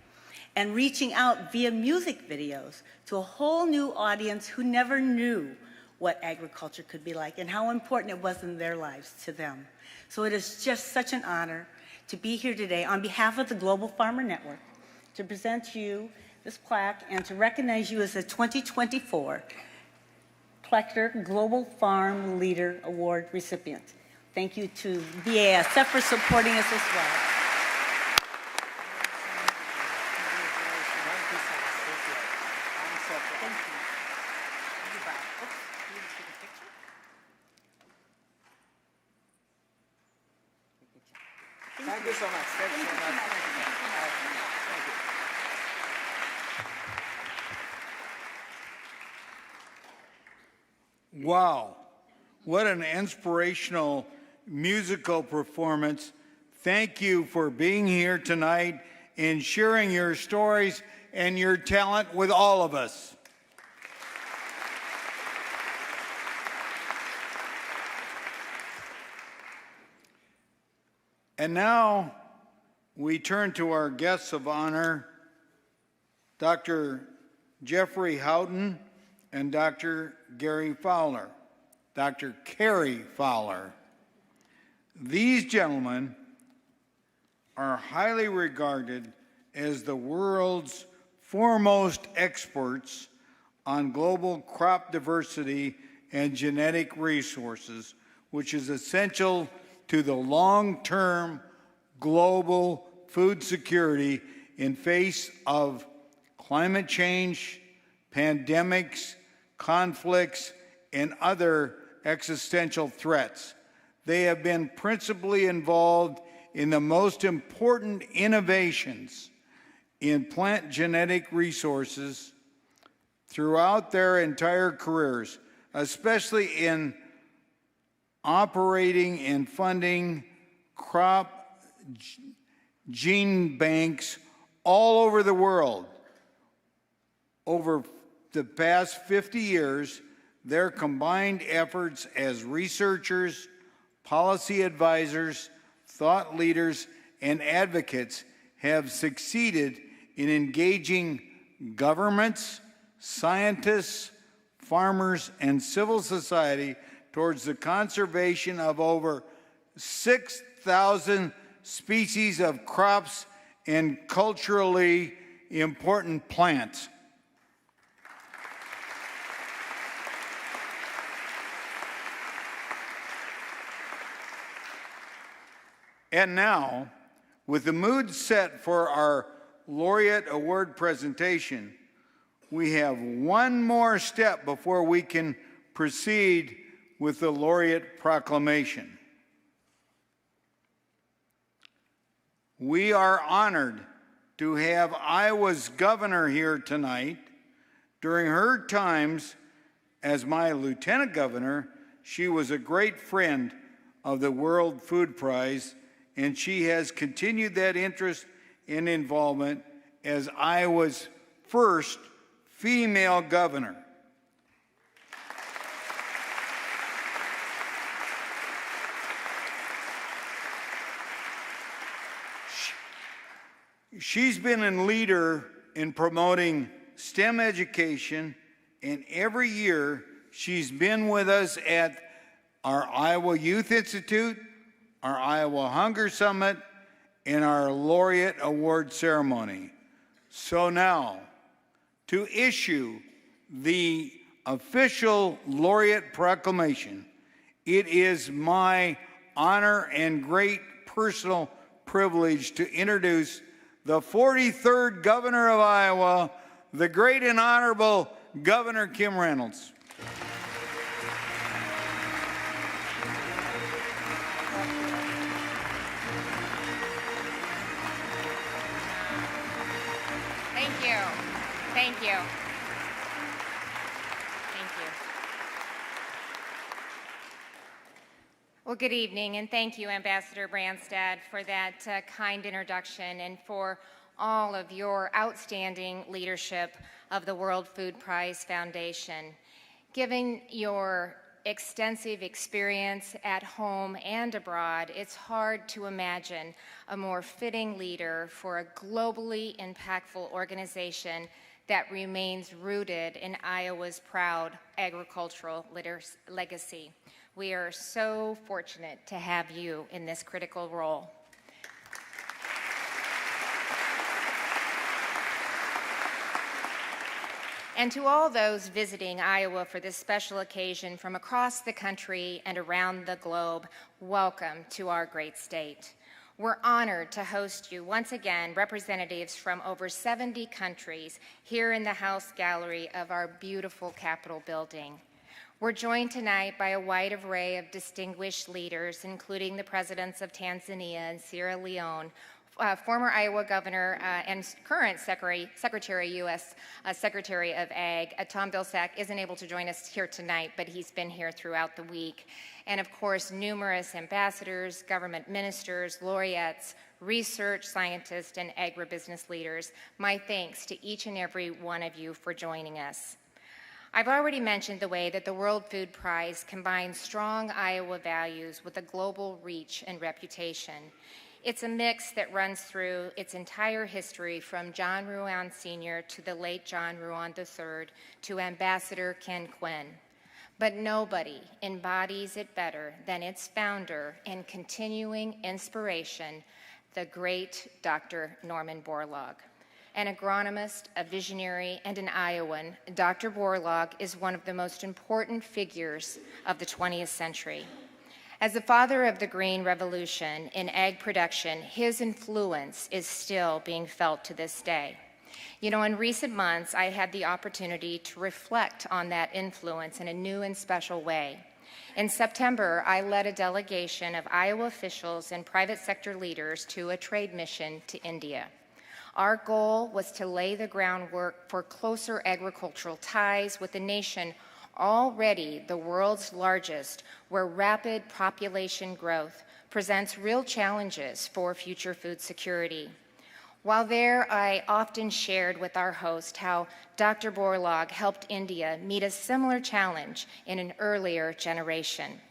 and reaching out via music videos to a whole new audience who never knew what agriculture could be like and how important it was in their lives to them. So it is just such an honor to be here today on behalf of the Global Farmer Network to present to you this plaque and to recognize you as a 2024 Plechter Global Farm Leader Award recipient. Thank you to BASF for supporting us as well. Thank you so much. Thank you so much. Thank you. Wow, what an inspirational musical performance. Thank you for being here tonight and sharing your stories and your talent with all of us. And now we turn to our guests of honor, Dr. Geoffrey Hawtin and Dr. Cary Fowler. Dr. Cary Fowler. These gentlemen are highly regarded as the world's foremost experts on global crop diversity and genetic resources, which is essential to the long-term global food security in face of climate change, pandemics, conflicts, and other existential threats. They have been principally involved in the most important innovations in plant genetic resources throughout their entire careers, especially in operating and funding crop gene banks all over the world. Over the past 50 years, their combined efforts as researchers, policy advisors, thought leaders, and advocates have succeeded in engaging governments, scientists, farmers, and civil society towards the conservation of over 6,000 species of crops and culturally important plants. And now, with the mood set for our Laureate Award presentation, we have one more step before we can proceed with the Laureate Proclamation. We are honored to have Iowa's governor here tonight. During her times as my lieutenant governor, she was a great friend of the World Food Prize, and she has continued that interest and involvement as Iowa's first female governor. She's been a leader in promoting STEM education, and every year she's been with us at our Iowa Youth Institute, our Iowa Hunger Summit, and our Laureate Award ceremony. So now, to issue the official Laureate Proclamation, it is my honor and great personal privilege to introduce the 43rd Governor of Iowa, the great and honorable Governor Kim Reynolds. Thank you. Thank you. Well, good evening, and thank you, Ambassador Branstad, for that kind introduction and for all of your outstanding leadership of the World Food Prize Foundation. Given your extensive experience at home and abroad, it's hard to imagine a more fitting leader for a globally impactful organization that remains rooted in Iowa's proud agricultural legacy. We are so fortunate to have you in this critical role. And to all those visiting Iowa for this special occasion from across the country and around the globe, welcome to our great state. We're honored to host you once again, representatives from over 70 countries here in the House Gallery of our beautiful Capitol building. We're joined tonight by a wide array of distinguished leaders, including the presidents of Tanzania and Sierra Leone, former Iowa Governor and current Secretary, U.S. Secretary of Ag, Tom Vilsack, isn't able to join us here tonight, but he's been here throughout the week. And of course, numerous ambassadors, government ministers, laureates, research scientists, and agribusiness leaders. My thanks to each and every one of you for joining us. I've already mentioned the way that the World Food Prize combines strong Iowa values with a global reach and reputation. It's a mix that runs through its entire history, from John Ruan Sr. to the late John Ruan III to Ambassador Ken Quinn. But nobody embodies it better than its founder and continuing inspiration, the great Dr. Norman Borlaug. An agronomist, a visionary, and an Iowan, Dr. Borlaug is one of the most important figures of the 20th century. As the father of the Green Revolution in ag production, his influence is still being felt to this day. You know, in recent months, I had the opportunity to reflect on that influence in a new and special way. In September, I led a delegation of Iowa officials and private sector leaders to a trade mission to India. Our goal was to lay the groundwork for closer agricultural ties with a nation already the world's largest, where rapid population growth presents real challenges for future food security. While there, I often shared with our host how Dr. Borlaug helped India meet a similar challenge in an earlier generation.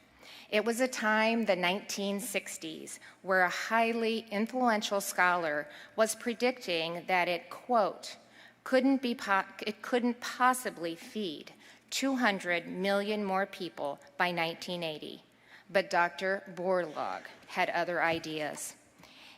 It was a time, the 1960s, where a highly influential scholar was predicting that it, quote, it couldn't possibly feed 200 million more people by 1980. But Dr. Borlaug had other ideas.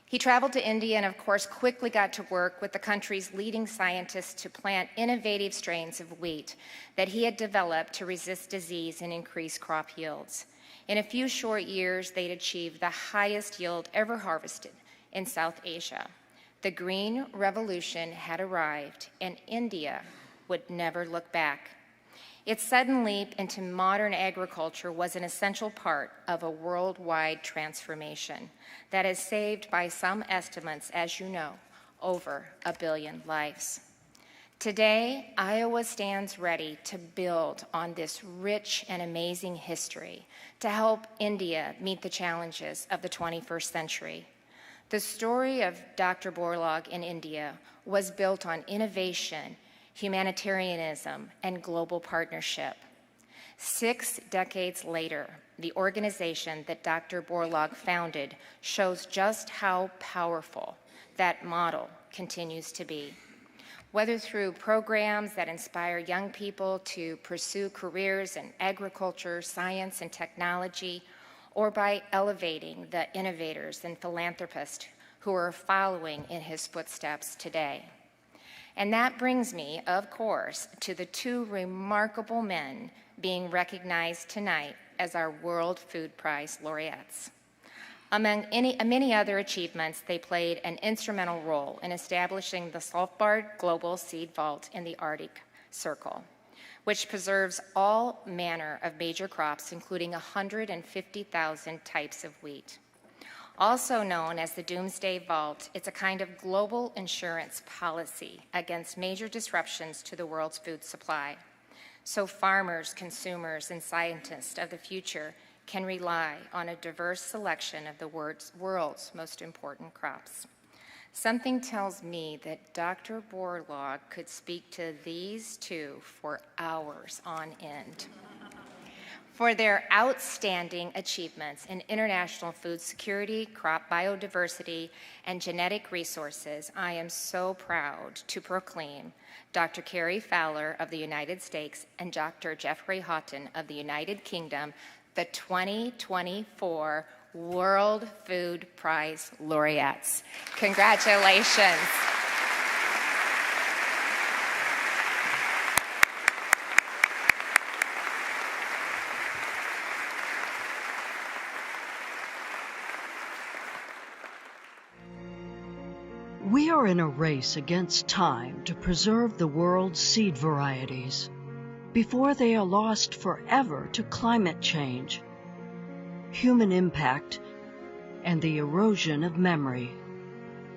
He traveled to India and, of course, quickly got to work with the country's leading scientists to plant innovative strains of wheat that he had developed to resist disease and increase crop yields. In a few short years, they'd achieved the highest yield ever harvested in South Asia. The Green Revolution had arrived, and India would never look back. Its sudden leap into modern agriculture was an essential part of a worldwide transformation that has saved, by some estimates, as you know, over 1 billion lives. Today, Iowa stands ready to build on this rich and amazing history to help India meet the challenges of the 21st century. The story of Dr. Borlaug in India was built on innovation, humanitarianism, and global partnership. 6 decades later, the organization that Dr. Borlaug founded shows just how powerful that model continues to be. Whether through programs that inspire young people to pursue careers in agriculture, science, and technology, or by elevating the innovators and philanthropists who are following in his footsteps today. And that brings me, of course, to the 2 remarkable men being recognized tonight as our World Food Prize Laureates. Among many other achievements, they played an instrumental role in establishing the Svalbard Global Seed Vault in the Arctic Circle, which preserves all manner of major crops, including 150,000 types of wheat. Also known as the Doomsday Vault, it's a kind of global insurance policy against major disruptions to the world's food supply. So farmers, consumers, and scientists of the future can rely on a diverse selection of the world's most important crops. Something tells me that Dr. Borlaug could speak to these two for hours on end. For their outstanding achievements in international food security, crop biodiversity, and genetic resources, I am so proud to proclaim Dr. Cary Fowler of the United States and Dr. Geoffrey Hawtin of the United Kingdom the 2024 World Food Prize Laureates. Congratulations. We are in a race against time to preserve the world's seed varieties before they are lost forever to climate change, human impact, and the erosion of memory.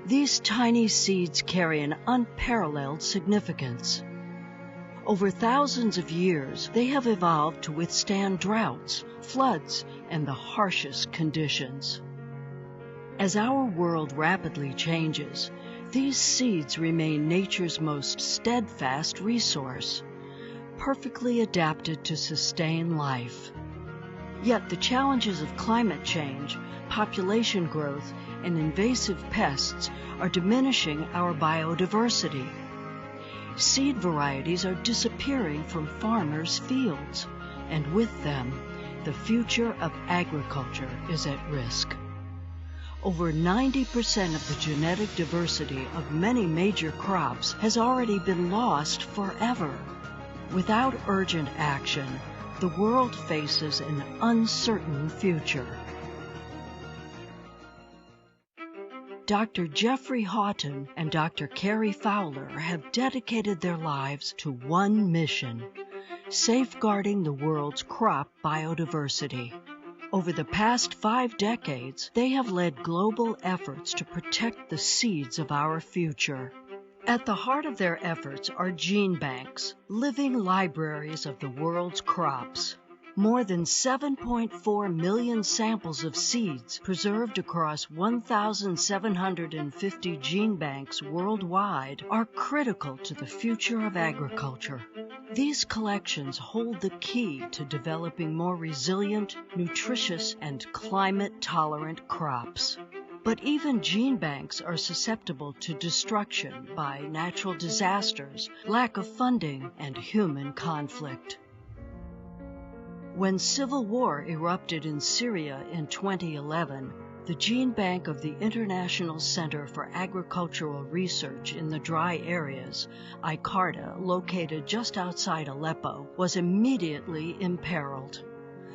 These tiny seeds carry an unparalleled significance. Over thousands of years, they have evolved to withstand droughts, floods, and the harshest conditions. As our world rapidly changes, these seeds remain nature's most steadfast resource, perfectly adapted to sustain life. Yet the challenges of climate change, population growth, and invasive pests are diminishing our biodiversity. Seed varieties are disappearing from farmers' fields, and with them, the future of agriculture is at risk. Over 90% of the genetic diversity of many major crops has already been lost forever. Without urgent action, the world faces an uncertain future. Dr. Geoffrey Hawtin and Dr. Cary Fowler have dedicated their lives to one mission: safeguarding the world's crop biodiversity. Over the past 5 decades, they have led global efforts to protect the seeds of our future. At the heart of their efforts are gene banks, living libraries of the world's crops. More than 7.4 million samples of seeds preserved across 1,750 gene banks worldwide are critical to the future of agriculture. These collections hold the key to developing more resilient, nutritious, and climate-tolerant crops. But even gene banks are susceptible to destruction by natural disasters, lack of funding, and human conflict. When civil war erupted in Syria in 2011, the gene bank of the International Center for Agricultural Research in the Dry Areas, ICARDA, located just outside Aleppo, was immediately imperiled.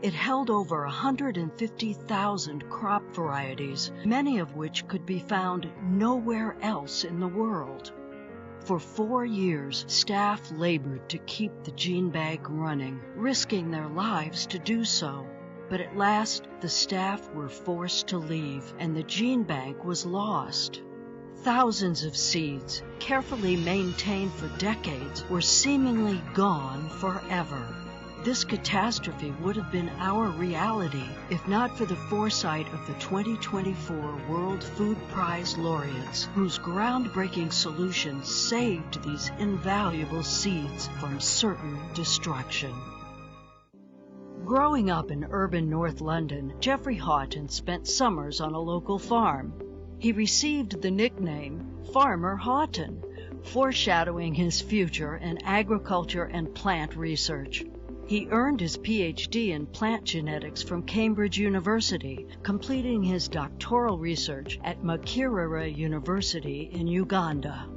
It held over 150,000 crop varieties, many of which could be found nowhere else in the world. For 4 years, staff labored to keep the gene bank running, risking their lives to do so. But at last, the staff were forced to leave, and the gene bank was lost. Thousands of seeds, carefully maintained for decades, were seemingly gone forever. This catastrophe would have been our reality if not for the foresight of the 2024 World Food Prize Laureates, whose groundbreaking solutions saved these invaluable seeds from certain destruction. Growing up in urban North London, Geoffrey Hawtin spent summers on a local farm. He received the nickname Farmer Hawtin, foreshadowing his future in agriculture and plant research. He earned his PhD in plant genetics from Cambridge University, completing his doctoral research at Makerere University in Uganda.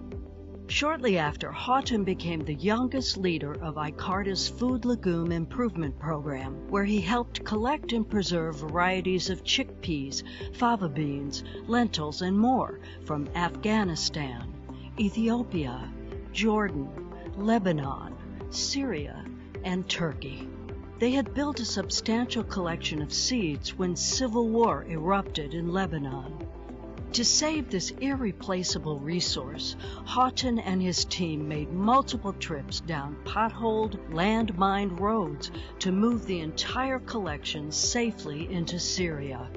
Shortly after, Hawtin became the youngest leader of ICARDA's Food Legume Improvement Program, where he helped collect and preserve varieties of chickpeas, fava beans, lentils, and more from Afghanistan, Ethiopia, Jordan, Lebanon, Syria, and Turkey. They had built a substantial collection of seeds when civil war erupted in Lebanon. To save this irreplaceable resource, Hawtin and his team made multiple trips down potholed, landmined roads to move the entire collection safely into Syria.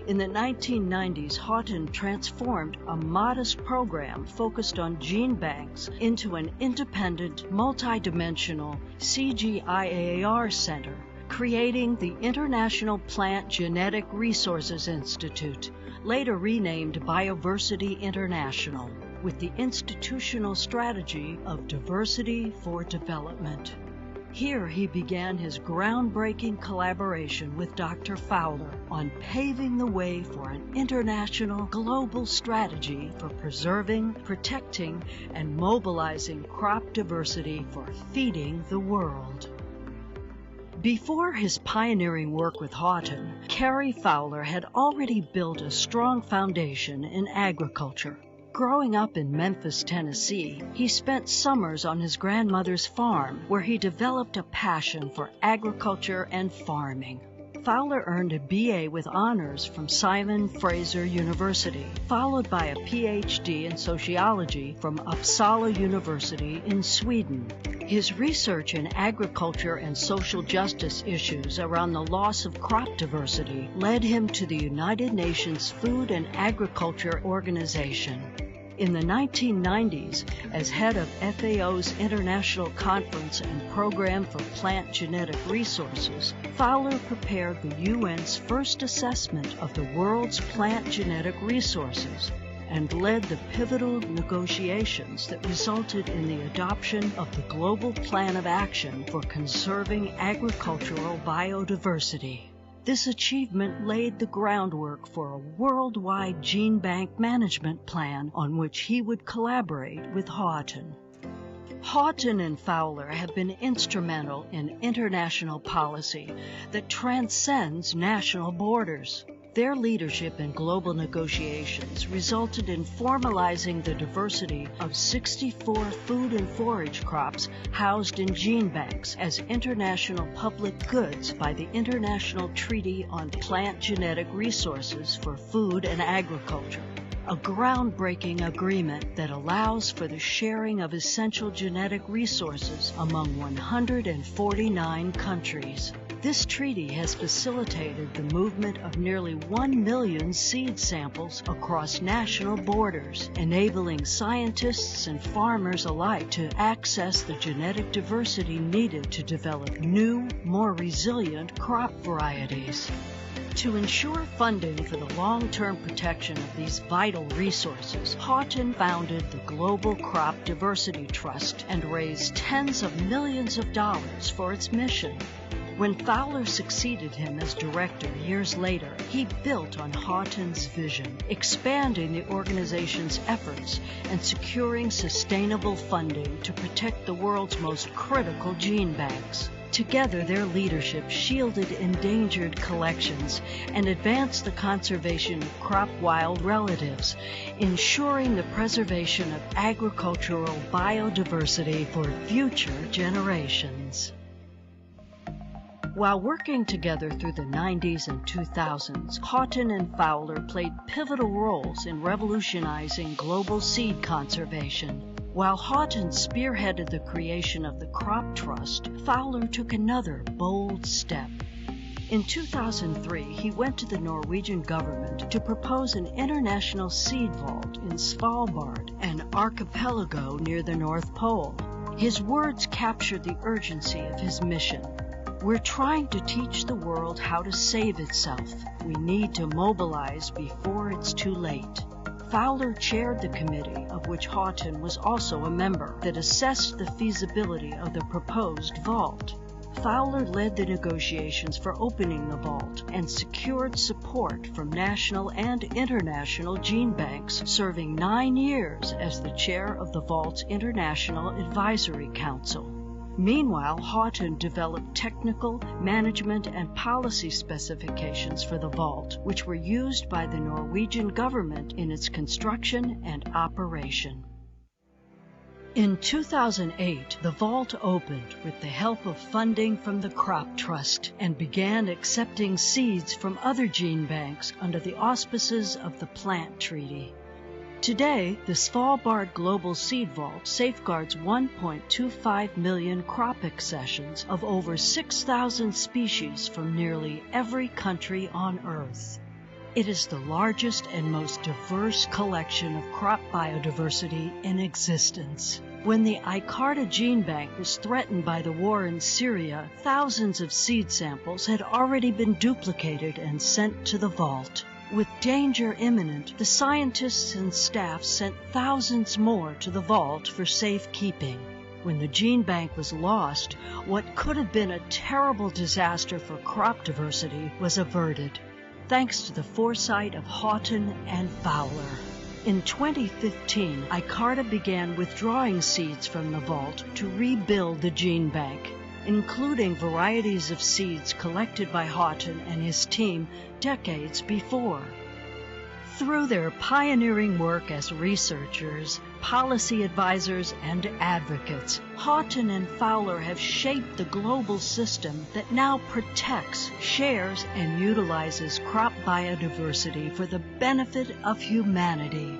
In the 1990s, Hawtin transformed a modest program focused on gene banks into an independent, multidimensional CGIAR center, creating the International Plant Genetic Resources Institute, later renamed Bioversity International, with the institutional strategy of diversity for development. Here he began his groundbreaking collaboration with Dr. Fowler on paving the way for an international global strategy for preserving, protecting, and mobilizing crop diversity for feeding the world. Before his pioneering work with Hawtin, Cary Fowler had already built a strong foundation in agriculture. Growing up in Memphis, Tennessee, he spent summers on his grandmother's farm, where he developed a passion for agriculture and farming. Fowler earned a BA with honors from Simon Fraser University, followed by a PhD in sociology from Uppsala University in Sweden. His research in agriculture and social justice issues around the loss of crop diversity led him to the United Nations Food and Agriculture Organization. In the 1990s, as head of FAO's International Conference and Program for Plant Genetic Resources, Fowler prepared the UN's first assessment of the world's plant genetic resources and led the pivotal negotiations that resulted in the adoption of the Global Plan of Action for Conserving Agricultural Biodiversity. This achievement laid the groundwork for a worldwide gene bank management plan on which he would collaborate with Hawtin. Hawtin and Fowler have been instrumental in international policy that transcends national borders. Their leadership in global negotiations resulted in formalizing the diversity of 64 food and forage crops housed in gene banks as international public goods by the International Treaty on Plant Genetic Resources for Food and Agriculture, a groundbreaking agreement that allows for the sharing of essential genetic resources among 149 countries. This treaty has facilitated the movement of nearly 1 million seed samples across national borders, enabling scientists and farmers alike to access the genetic diversity needed to develop new, more resilient crop varieties. To ensure funding for the long-term protection of these vital resources, Hawtin founded the Global Crop Diversity Trust and raised tens of millions of dollars for its mission. When Fowler succeeded him as director years later, he built on Hawtin's vision, expanding the organization's efforts and securing sustainable funding to protect the world's most critical gene banks. Together, their leadership shielded endangered collections and advanced the conservation of crop wild relatives, ensuring the preservation of agricultural biodiversity for future generations. While working together through the 90s and 2000s, Hawtin and Fowler played pivotal roles in revolutionizing global seed conservation. While Hawtin spearheaded the creation of the Crop Trust, Fowler took another bold step. In 2003, he went to the Norwegian government to propose an international seed vault in Svalbard, an archipelago near the North Pole. His words captured the urgency of his mission. We're trying to teach the world how to save itself. We need to mobilize before it's too late. Fowler chaired the committee, of which Hawtin was also a member, that assessed the feasibility of the proposed vault. Fowler led the negotiations for opening the vault and secured support from national and international gene banks, serving 9 years as the chair of the vault's International Advisory Council. Meanwhile, Hawtin developed technical, management, and policy specifications for the vault, which were used by the Norwegian government in its construction and operation. In 2008, the vault opened with the help of funding from the Crop Trust and began accepting seeds from other gene banks under the auspices of the Plant Treaty. Today, the Svalbard Global Seed Vault safeguards 1.25 million crop accessions of over 6,000 species from nearly every country on Earth. It is the largest and most diverse collection of crop biodiversity in existence. When the Icarta gene bank was threatened by the war in Syria, thousands of seed samples had already been duplicated and sent to the vault. With danger imminent, the scientists and staff sent thousands more to the vault for safekeeping. When the gene bank was lost, what could have been a terrible disaster for crop diversity was averted, thanks to the foresight of Hawtin and Fowler. In 2015, Icarta began withdrawing seeds from the vault to rebuild the gene bank, including varieties of seeds collected by Hawtin and his team decades before. Through their pioneering work as researchers, policy advisors, and advocates, Hawtin and Fowler have shaped the global system that now protects, shares, and utilizes crop biodiversity for the benefit of humanity,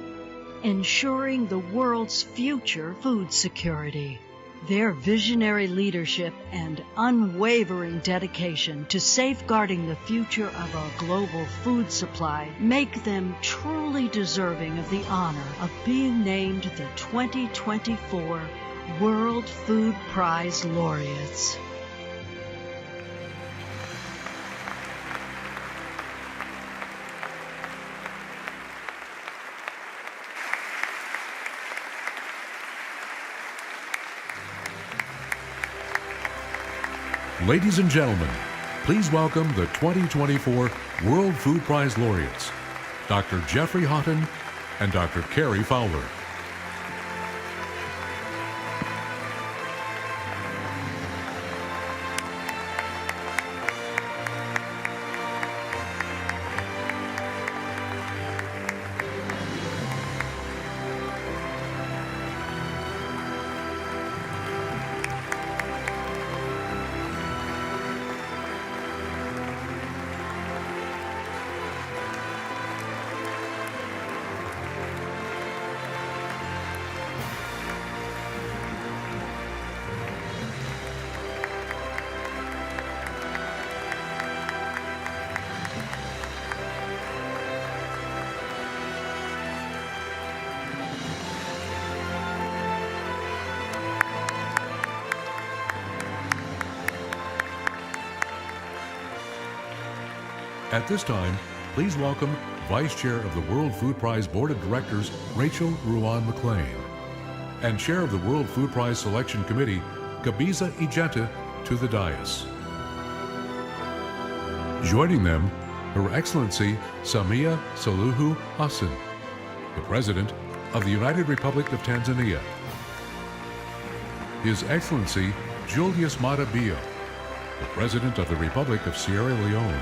ensuring the world's future food security. Their visionary leadership and unwavering dedication to safeguarding the future of our global food supply make them truly deserving of the honor of being named the 2024 World Food Prize Laureates. Ladies and gentlemen, please welcome the 2024 World Food Prize Laureates, Dr. Geoffrey Hawtin and Dr. Cary Fowler. At this time, please welcome Vice Chair of the World Food Prize Board of Directors, Rachel Ruan McLean, and Chair of the World Food Prize Selection Committee, Gebisa Ijeta, to the dais. Joining them, Her Excellency Samia Suluhu Hassan, the President of the United Republic of Tanzania, His Excellency Julius Maada Bio, the President of the Republic of Sierra Leone,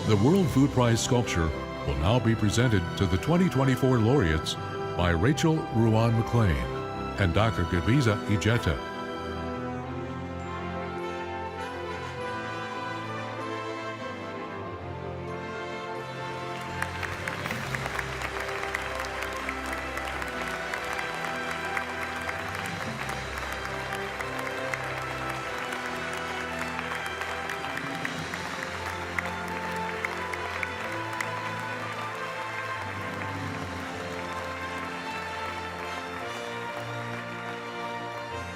The World Food Prize sculpture will now be presented to the 2024 laureates by Rachel Ruan McLean and Dr. Gebisa Ijeta.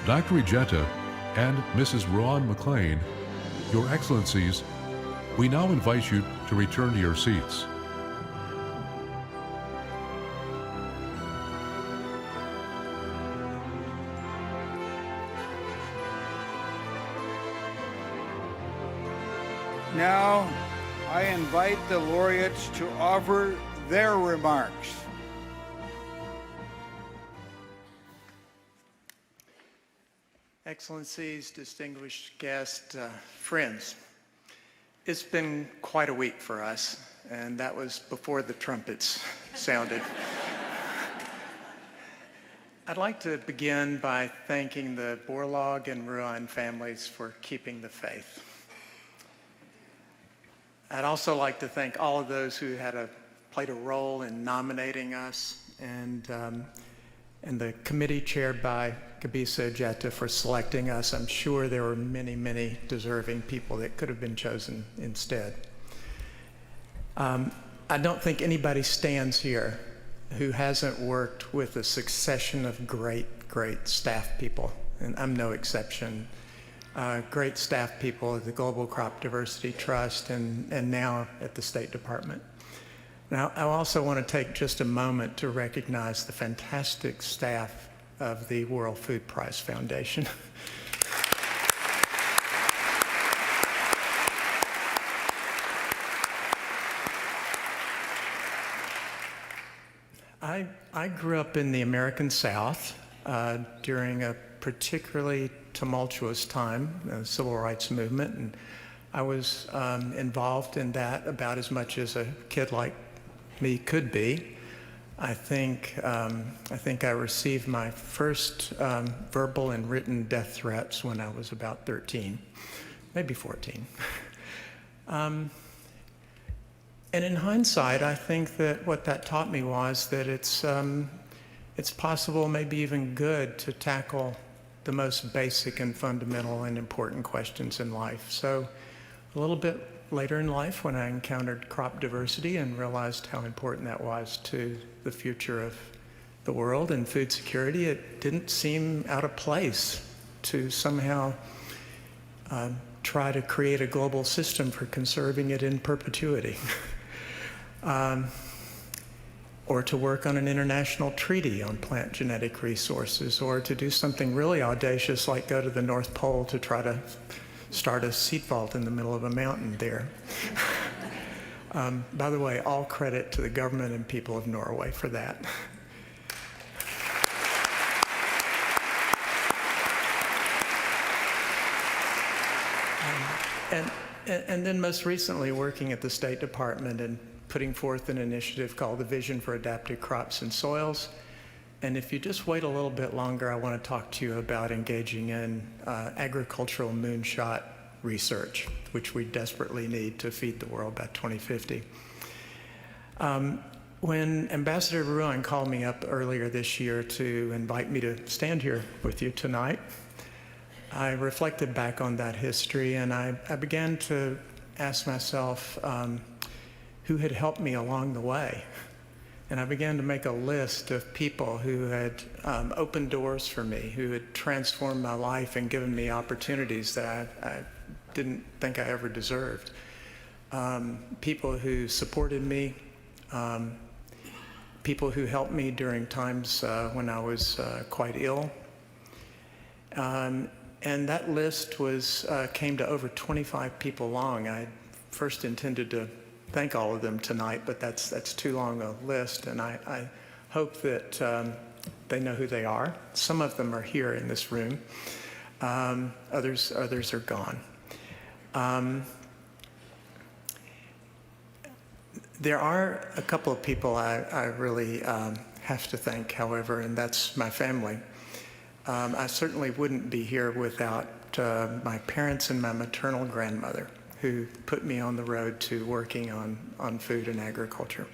Dr. Ijeta and Mrs. Ruan McLean, Your Excellencies, we now invite you to return to your seats. Now, I invite the laureates to offer their remarks. Excellencies, distinguished guests, friends, it's been quite a week for us, and that was before the trumpets sounded. I'd like to begin by thanking the Borlaug and Ruan families for keeping the faith. I'd also like to thank all of those who played a role in nominating us, and the committee chaired by Gabisa Jetta for selecting us. I'm sure there were many, many deserving people that could have been chosen instead. I don't think anybody stands here who hasn't worked with a succession of great, great staff people, and I'm no exception. Great staff people at the Global Crop Diversity Trust and now at the State Department. Now, I also want to take just a moment to recognize the fantastic staff of the World Food Prize Foundation. I grew up in the American South during a particularly tumultuous time, the Civil Rights Movement, and I was involved in that about as much as a kid like me could be. I think I received my first verbal and written death threats when I was about 13, maybe 14. And in hindsight, I think that what that taught me was that it's possible, maybe even good, to tackle the most basic and fundamental and important questions in life. So a little bit later in life, when I encountered crop diversity and realized how important that was to the future of the world and food security, it didn't seem out of place to somehow try to create a global system for conserving it in perpetuity. Or to work on an international treaty on plant genetic resources, or to do something really audacious like go to the North Pole to try to start a seed vault in the middle of a mountain there. By the way, all credit to the government and people of Norway for that. And then most recently working at the State Department and putting forth an initiative called the Vision for Adapted Crops and Soils. And if you just wait a little bit longer, I want to talk to you about engaging in agricultural moonshot research, which we desperately need to feed the world by 2050. When Ambassador Ruan called me up earlier this year to invite me to stand here with you tonight, I reflected back on that history, and I began to ask myself who had helped me along the way. And I began to make a list of people who had opened doors for me, who had transformed my life and given me opportunities that I didn't think I ever deserved. People who supported me, people who helped me during times when I was quite ill. And that list came to over 25 people long. I first intended to thank all of them tonight, but that's too long a list, and I hope that they know who they are. Some of them are here in this room. Others are gone. There are a couple of people I really have to thank, however, and that's my family. I certainly wouldn't be here without my parents and my maternal grandmother, who put me on the road to working on food and agriculture.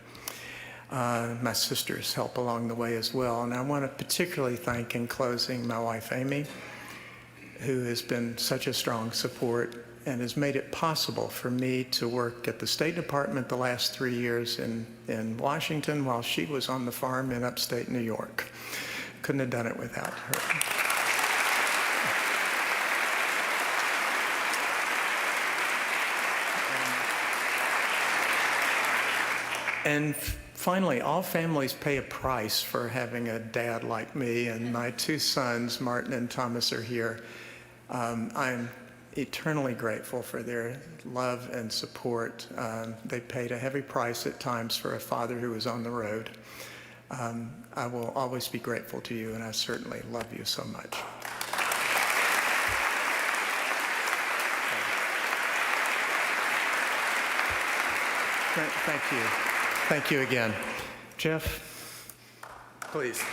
My sisters help along the way as well. And I want to particularly thank, in closing, my wife, Amy, who has been such a strong support and has made it possible for me to work at the State Department the last 3 years in Washington while she was on the farm in upstate New York. Couldn't have done it without her. And finally, all families pay a price for having a dad like me, and my two sons, Martin and Thomas, are here. I'm eternally grateful for their love and support. They paid a heavy price at times for a father who was on the road. I will always be grateful to you, and I certainly love you so much. Thank you. Thank you again. Jeff, please.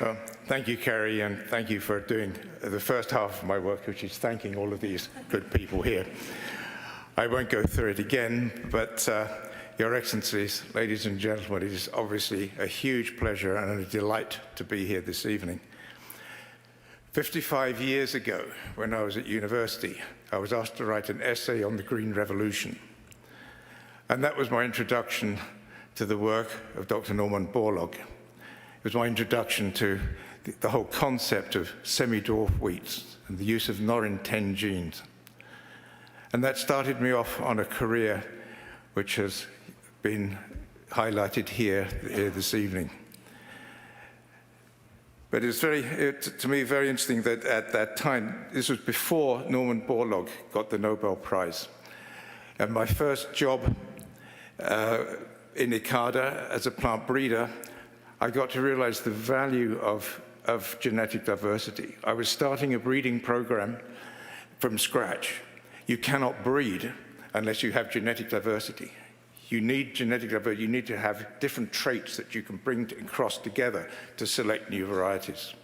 Well, thank you, Cary, and thank you for doing the first half of my work, which is thanking all of these good people here. I won't go through it again, but Your Excellencies, ladies and gentlemen, it is obviously a huge pleasure and a delight to be here this evening. 55 years ago, when I was at university, I was asked to write an essay on the Green Revolution. And that was my introduction to the work of Dr. Norman Borlaug. It was my introduction to the whole concept of semi-dwarf wheats and the use of Norin-10 genes. And that started me off on a career which has been highlighted here this evening. But it's to me, very interesting that at that time, this was before Norman Borlaug got the Nobel Prize. And my first job in ICADA as a plant breeder, I got to realize the value of genetic diversity. I was starting a breeding program from scratch. You cannot breed unless you have genetic diversity. You need genetic diversity. You need to have different traits that you can bring and cross together to select new varieties.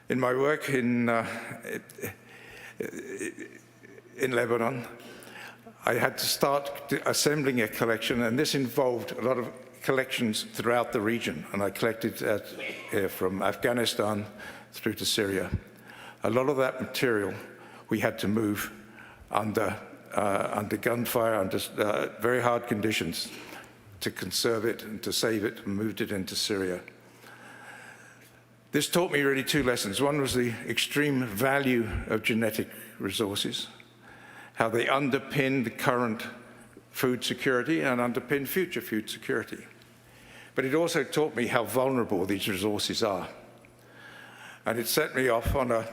In my work in Lebanon, I had to start assembling a collection, and this involved a lot of collections throughout the region. And I collected from Afghanistan through to Syria. A lot of that material we had to move under gunfire, under very hard conditions, to conserve it and to save it, and moved it into Syria. This taught me really two lessons. One was the extreme value of genetic resources, how they underpin the current food security and underpin future food security. But it also taught me how vulnerable these resources are. And it set me off on a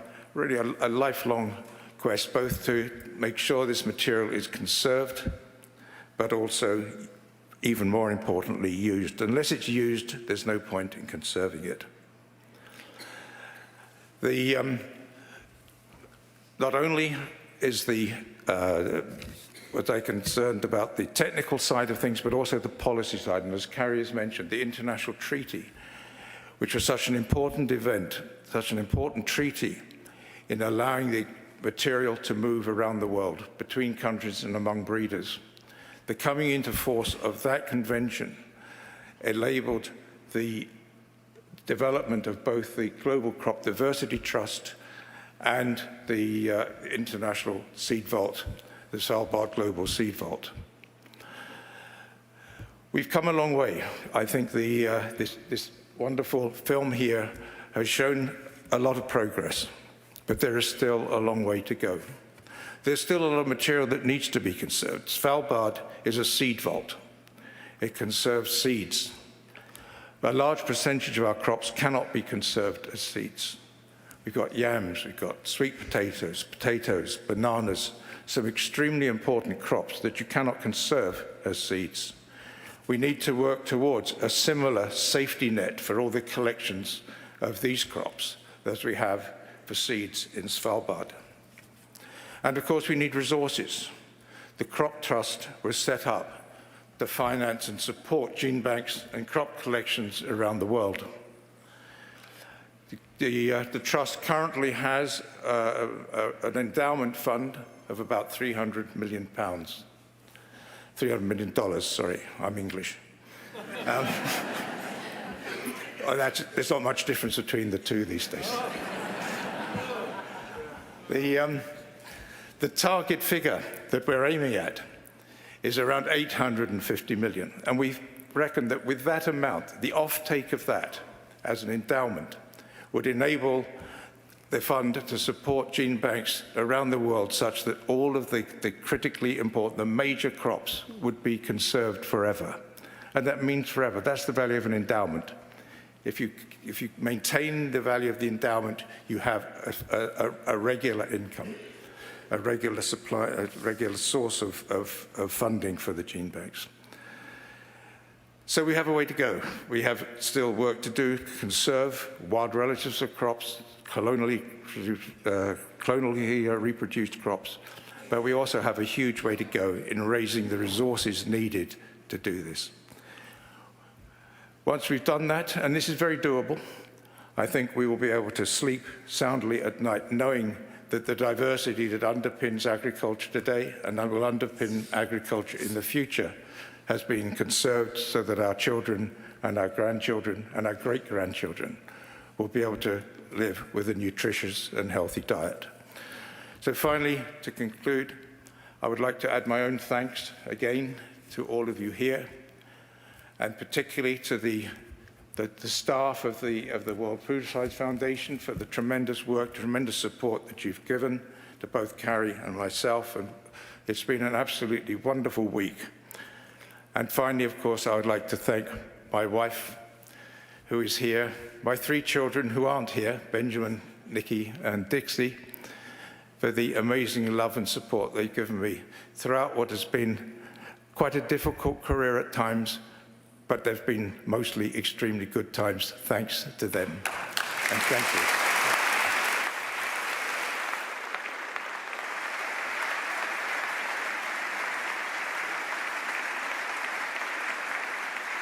lifelong quest, both to make sure this material is conserved, but also, even more importantly, used. Unless it's used, there's no point in conserving it. Not only is what I'm concerned about the technical side of things, but also the policy side. And as Cary has mentioned, the international treaty, which was such an important event, such an important treaty in allowing the material to move around the world between countries and among breeders. The coming into force of that convention enabled the development of both the Global Crop Diversity Trust and the International Seed Vault, the Svalbard Global Seed Vault. We've come a long way. I think this wonderful film here has shown a lot of progress, but there is still a long way to go. There's still a lot of material that needs to be conserved. Svalbard is a seed vault. It conserves seeds. A large percentage of our crops cannot be conserved as seeds. We've got yams, we've got sweet potatoes, bananas, some extremely important crops that you cannot conserve as seeds. We need to work towards a similar safety net for all the collections of these crops as we have for seeds in Svalbard. And of course, we need resources. The Crop Trust was set up to finance and support gene banks and crop collections around the world. The Trust currently has an endowment fund of about £300 million. $300 million, sorry, I'm English. There's not much difference between the two these days. The target figure that we're aiming at is around 850 million. And we reckon that with that amount, the offtake of that as an endowment would enable the fund to support gene banks around the world such that all of the critically important, the major crops would be conserved forever. And that means forever. That's the value of an endowment. If you maintain the value of the endowment, you have a regular income, a regular supply, a regular source of funding for the gene banks. So we have a way to go. We have still work to do to conserve wild relatives of crops, clonally reproduced crops, but we also have a huge way to go in raising the resources needed to do this. Once we've done that, and this is very doable, I think we will be able to sleep soundly at night knowing that the diversity that underpins agriculture today and that will underpin agriculture in the future has been conserved so that our children and our grandchildren and our great-grandchildren will be able to live with a nutritious and healthy diet. So finally, to conclude, I would like to add my own thanks again to all of you here, and particularly to the staff of the World Food Prize Foundation for the tremendous work, tremendous support that you've given to both Cary and myself. And it's been an absolutely wonderful week. And finally, of course, I would like to thank my wife, who is here, my 3 children who aren't here, Benjamin, Nikki, and Dixie, for the amazing love and support they've given me throughout what has been quite a difficult career at times, but they've been mostly extremely good times, thanks to them. And thank you.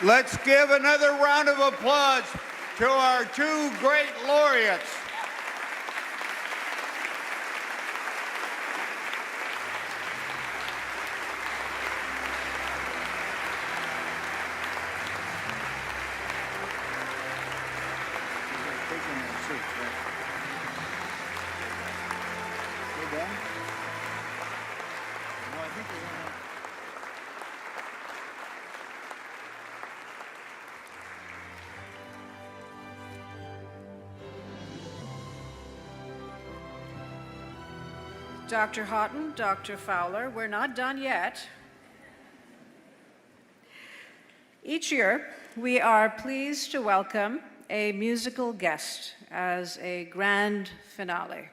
Let's give another round of applause to our 2 great laureates. Dr. Hawtin, Dr. Fowler, we're not done yet. Each year, we are pleased to welcome a musical guest as a grand finale.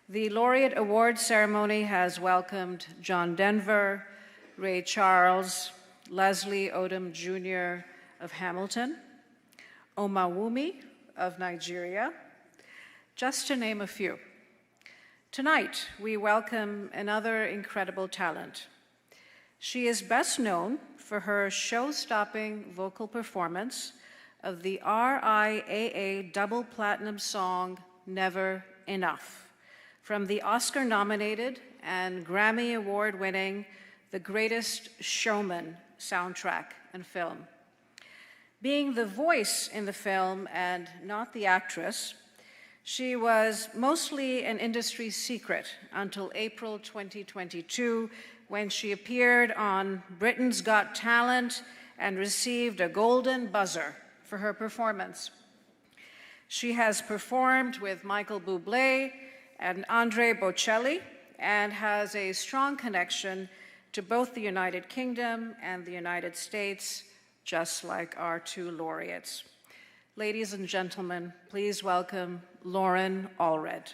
The Laureate Award ceremony has welcomed John Denver, Ray Charles, Leslie Odom Jr. of Hamilton, Omawumi of Nigeria, just to name a few. Tonight, we welcome another incredible talent. She is best known for her show-stopping vocal performance of the RIAA double platinum song, Never Enough, from the Oscar-nominated and Grammy Award-winning The Greatest Showman soundtrack and film. Being the voice in the film and not the actress, she was mostly an industry secret until April 2022, when she appeared on Britain's Got Talent and received a golden buzzer for her performance. She has performed with Michael Bublé and Andre Bocelli and has a strong connection to both the United Kingdom and the United States, just like our 2 laureates. Ladies and gentlemen, please welcome Lauren Allred.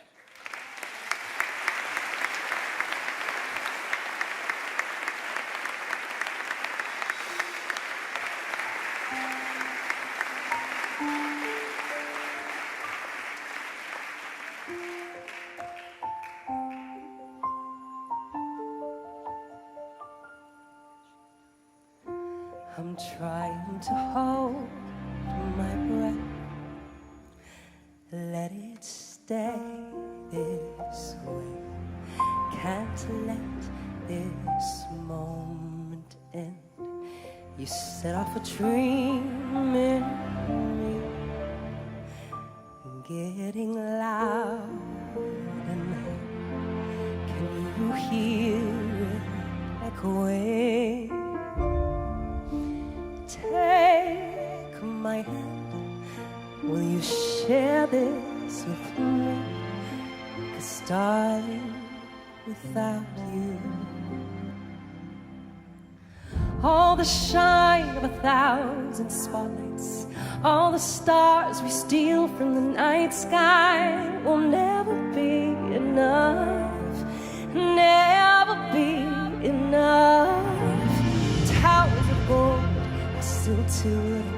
I'm trying to hold my breath, let it stay this way. Can't let this moment end. You set off a dream in me, getting loud and loud. Can you hear it echoing? Take my hand, will you share this with me? 'Cause darling, without you, all the shine of 1,000 spotlights, All the stars we steal from the night sky will never be enough, never be enough. Towers of gold are still too little.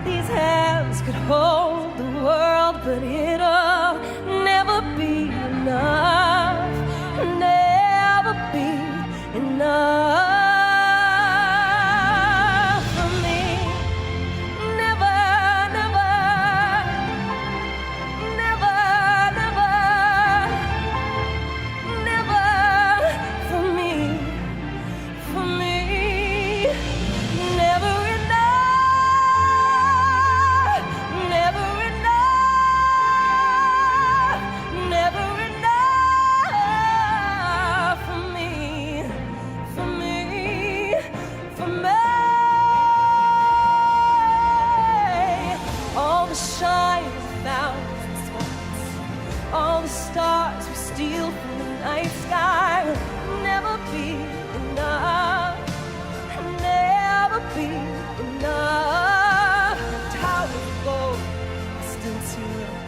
These hands could hold the world, but it'll never be enough, never be enough. All the stars we steal from the night sky will never be enough, never be enough. Towers of gold are still too low.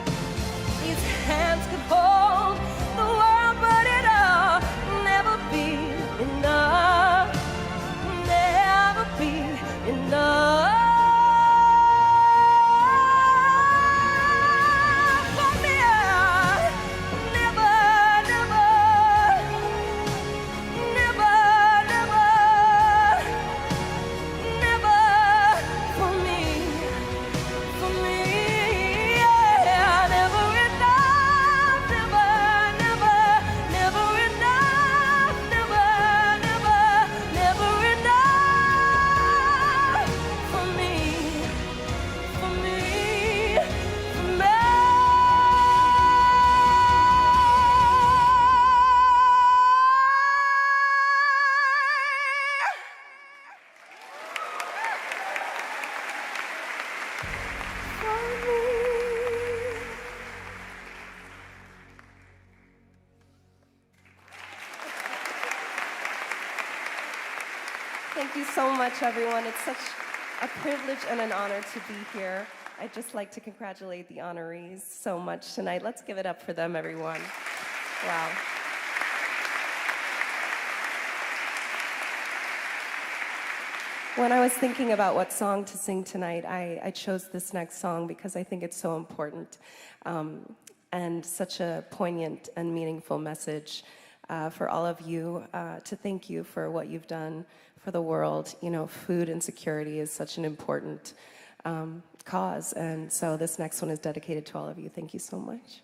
These hands could hold the world, but it'll never be enough, never be enough. Thank you so much, everyone. It's such a privilege and an honor to be here. I'd just like to congratulate the honorees so much tonight. Let's give it up for them, everyone. Wow. When I was thinking about what song to sing tonight, I chose this next song because I think it's so important and such a poignant and meaningful message for all of you, to thank you for what you've done for the world. You know, food insecurity is such an important cause, and so this next one is dedicated to all of you. Thank you so much.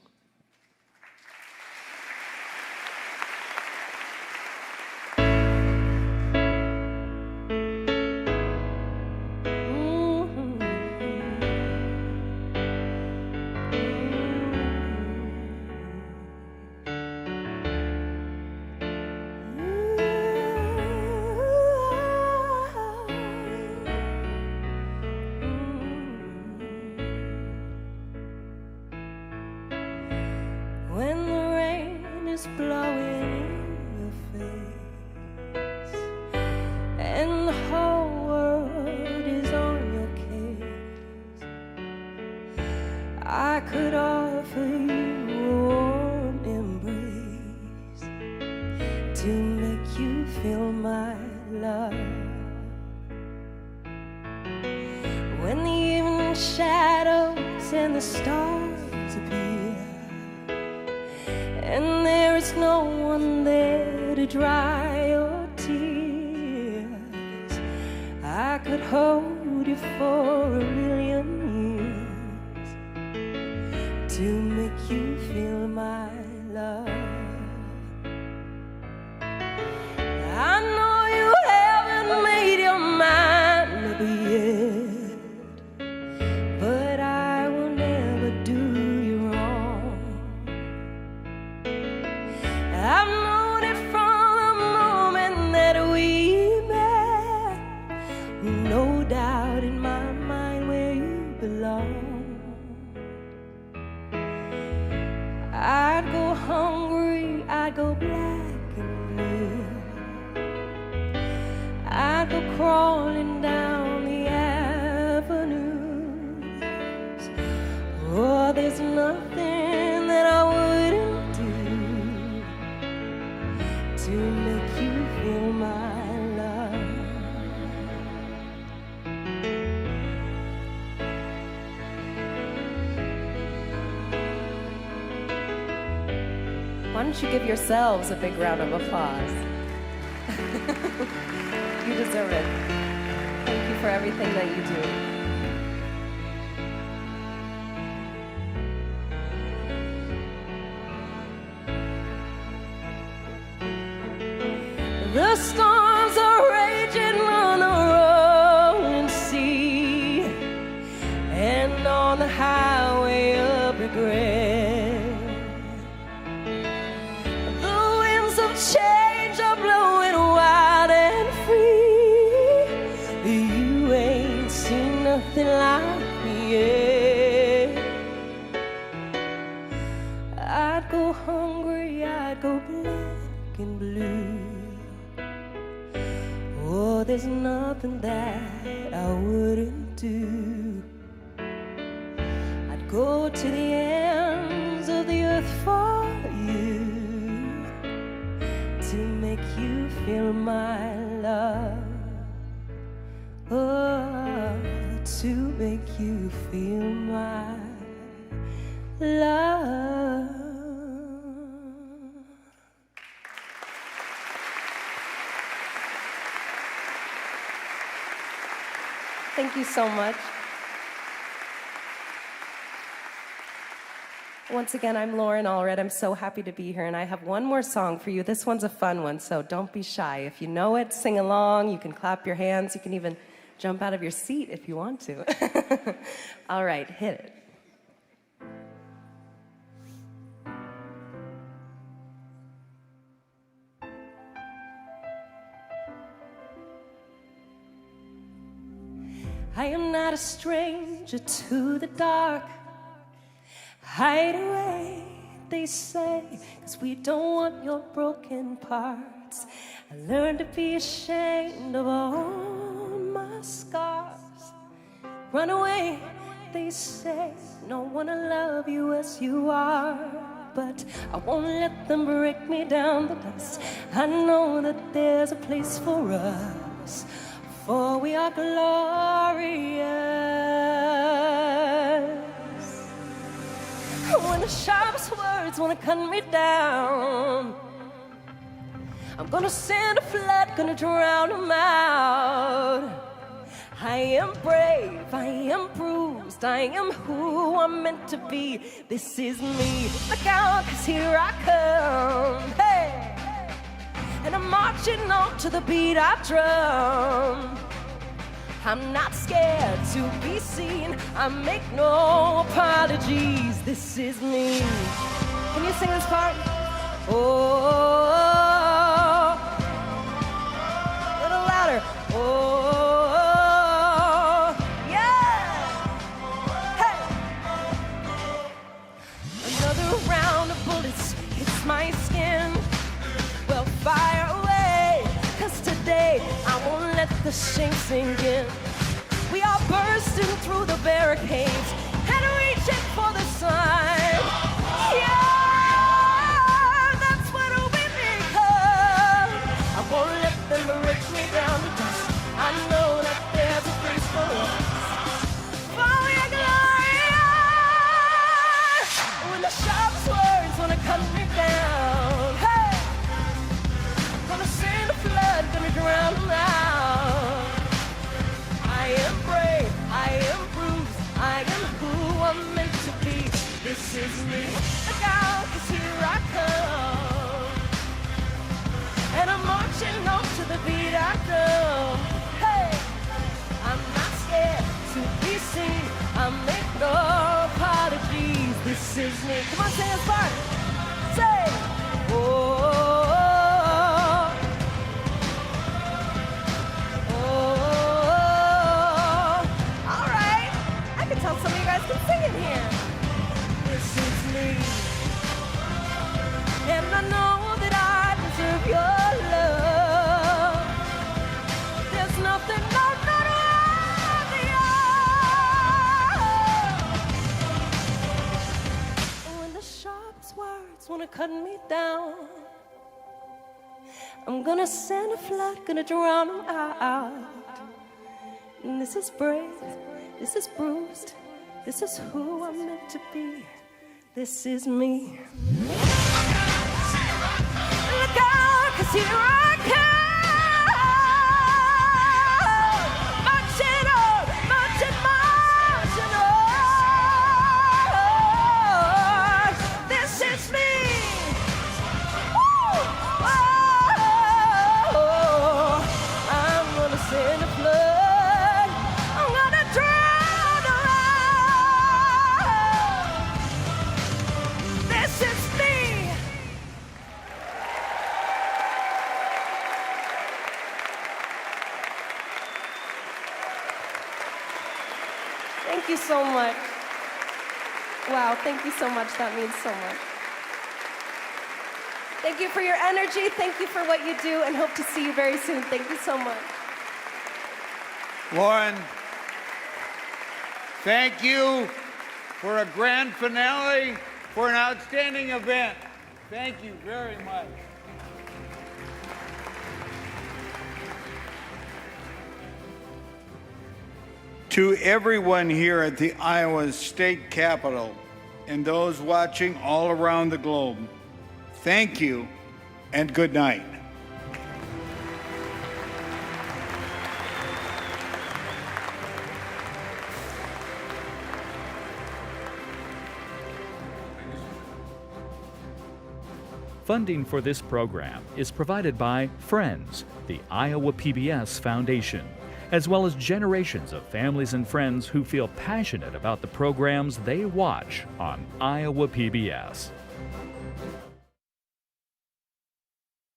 Crawling down the avenue. there's nothing that I wouldn't do to make you feel my love. Why don't you give yourselves a big round of applause? You deserve it. Thank you for everything that you do. The storms are raging on a rolling sea and on the highway of regret. The winds of change are blowing wild and free. You ain't seen nothing like me yet. I'd go hungry, I'd go black and blue. Oh, there's nothing that I wouldn't do. I'd go to the ends of the earth for you to make you feel my love. Oh, to make you feel my love. Thank you so much. Once again, I'm Lauren Allred. I'm so happy to be here, and I have one more song for you. This one's a fun one, so don't be shy. If you know it, sing along. You can clap your hands. You can even jump out of your seat if you want to. All right, hit it. I am not a stranger to the dark. Hide away, they say, 'cause we don't want your broken parts. I learned to be ashamed of all my scars. Run away, they say, no one will love you as you are. But I won't let them break me down to dust. I know that there's a place for us, for we are glorious. When the sharpest words wanna cut me down, I'm gonna send a flood, gonna drown them out. I am brave, I am bruised, I am who I'm meant to be. This is me, look out, 'cause here I come. Hey! And I'm marching on to the beat I drum. I'm not scared to be seen, I make no apologies. This is me. Can you sing this part? Oh, a little louder. Oh, yeah. Hey. Another round of bullets hits my skin. Well, fire away, 'cause today I won't let the shame sink in. We are bursting through the barricades and reaching for the sign. Yeah, that's what we become. I won't let them break me down to dust. I know that there's a place for us, for we are glorious. When the sharpest words wanna cut me down, hey, gonna send a flood, gonna drown them out. I am brave, I am bruised, I am who I'm meant to be. This is me. Look out, 'cause here I come. And I'm marching on to the beat I drum. Hey, I'm not scared to be seen, I make no apologies. This is me. Come on, say this part. Say, oh. Some of you guys can sing in here. This is me. And I know that I deserve your love. There's nothing I'm not worthy of. those words wanna cut me down. I'm gonna send a flood, gonna drown them out. And this is brave, this is bruised, this is who I'm meant to be. This is me. Look out, 'cause here I come. Marching on, marching, marching on. This is me. Woo! Oh, I'm gonna send a flood. I'm gonna drown around. This is me. Thank you so much. Wow, thank you so much. That means so much. Thank you for your energy. Thank you for what you do, and hope to see you very soon. Thank you so much. Lauren, thank you for a grand finale, for an outstanding event. Thank you very much. To everyone here at the Iowa State Capitol and those watching all around the globe, thank you and good night. Funding for this program is provided by Friends, the Iowa PBS Foundation, as well as generations of families and friends who feel passionate about the programs they watch on Iowa PBS.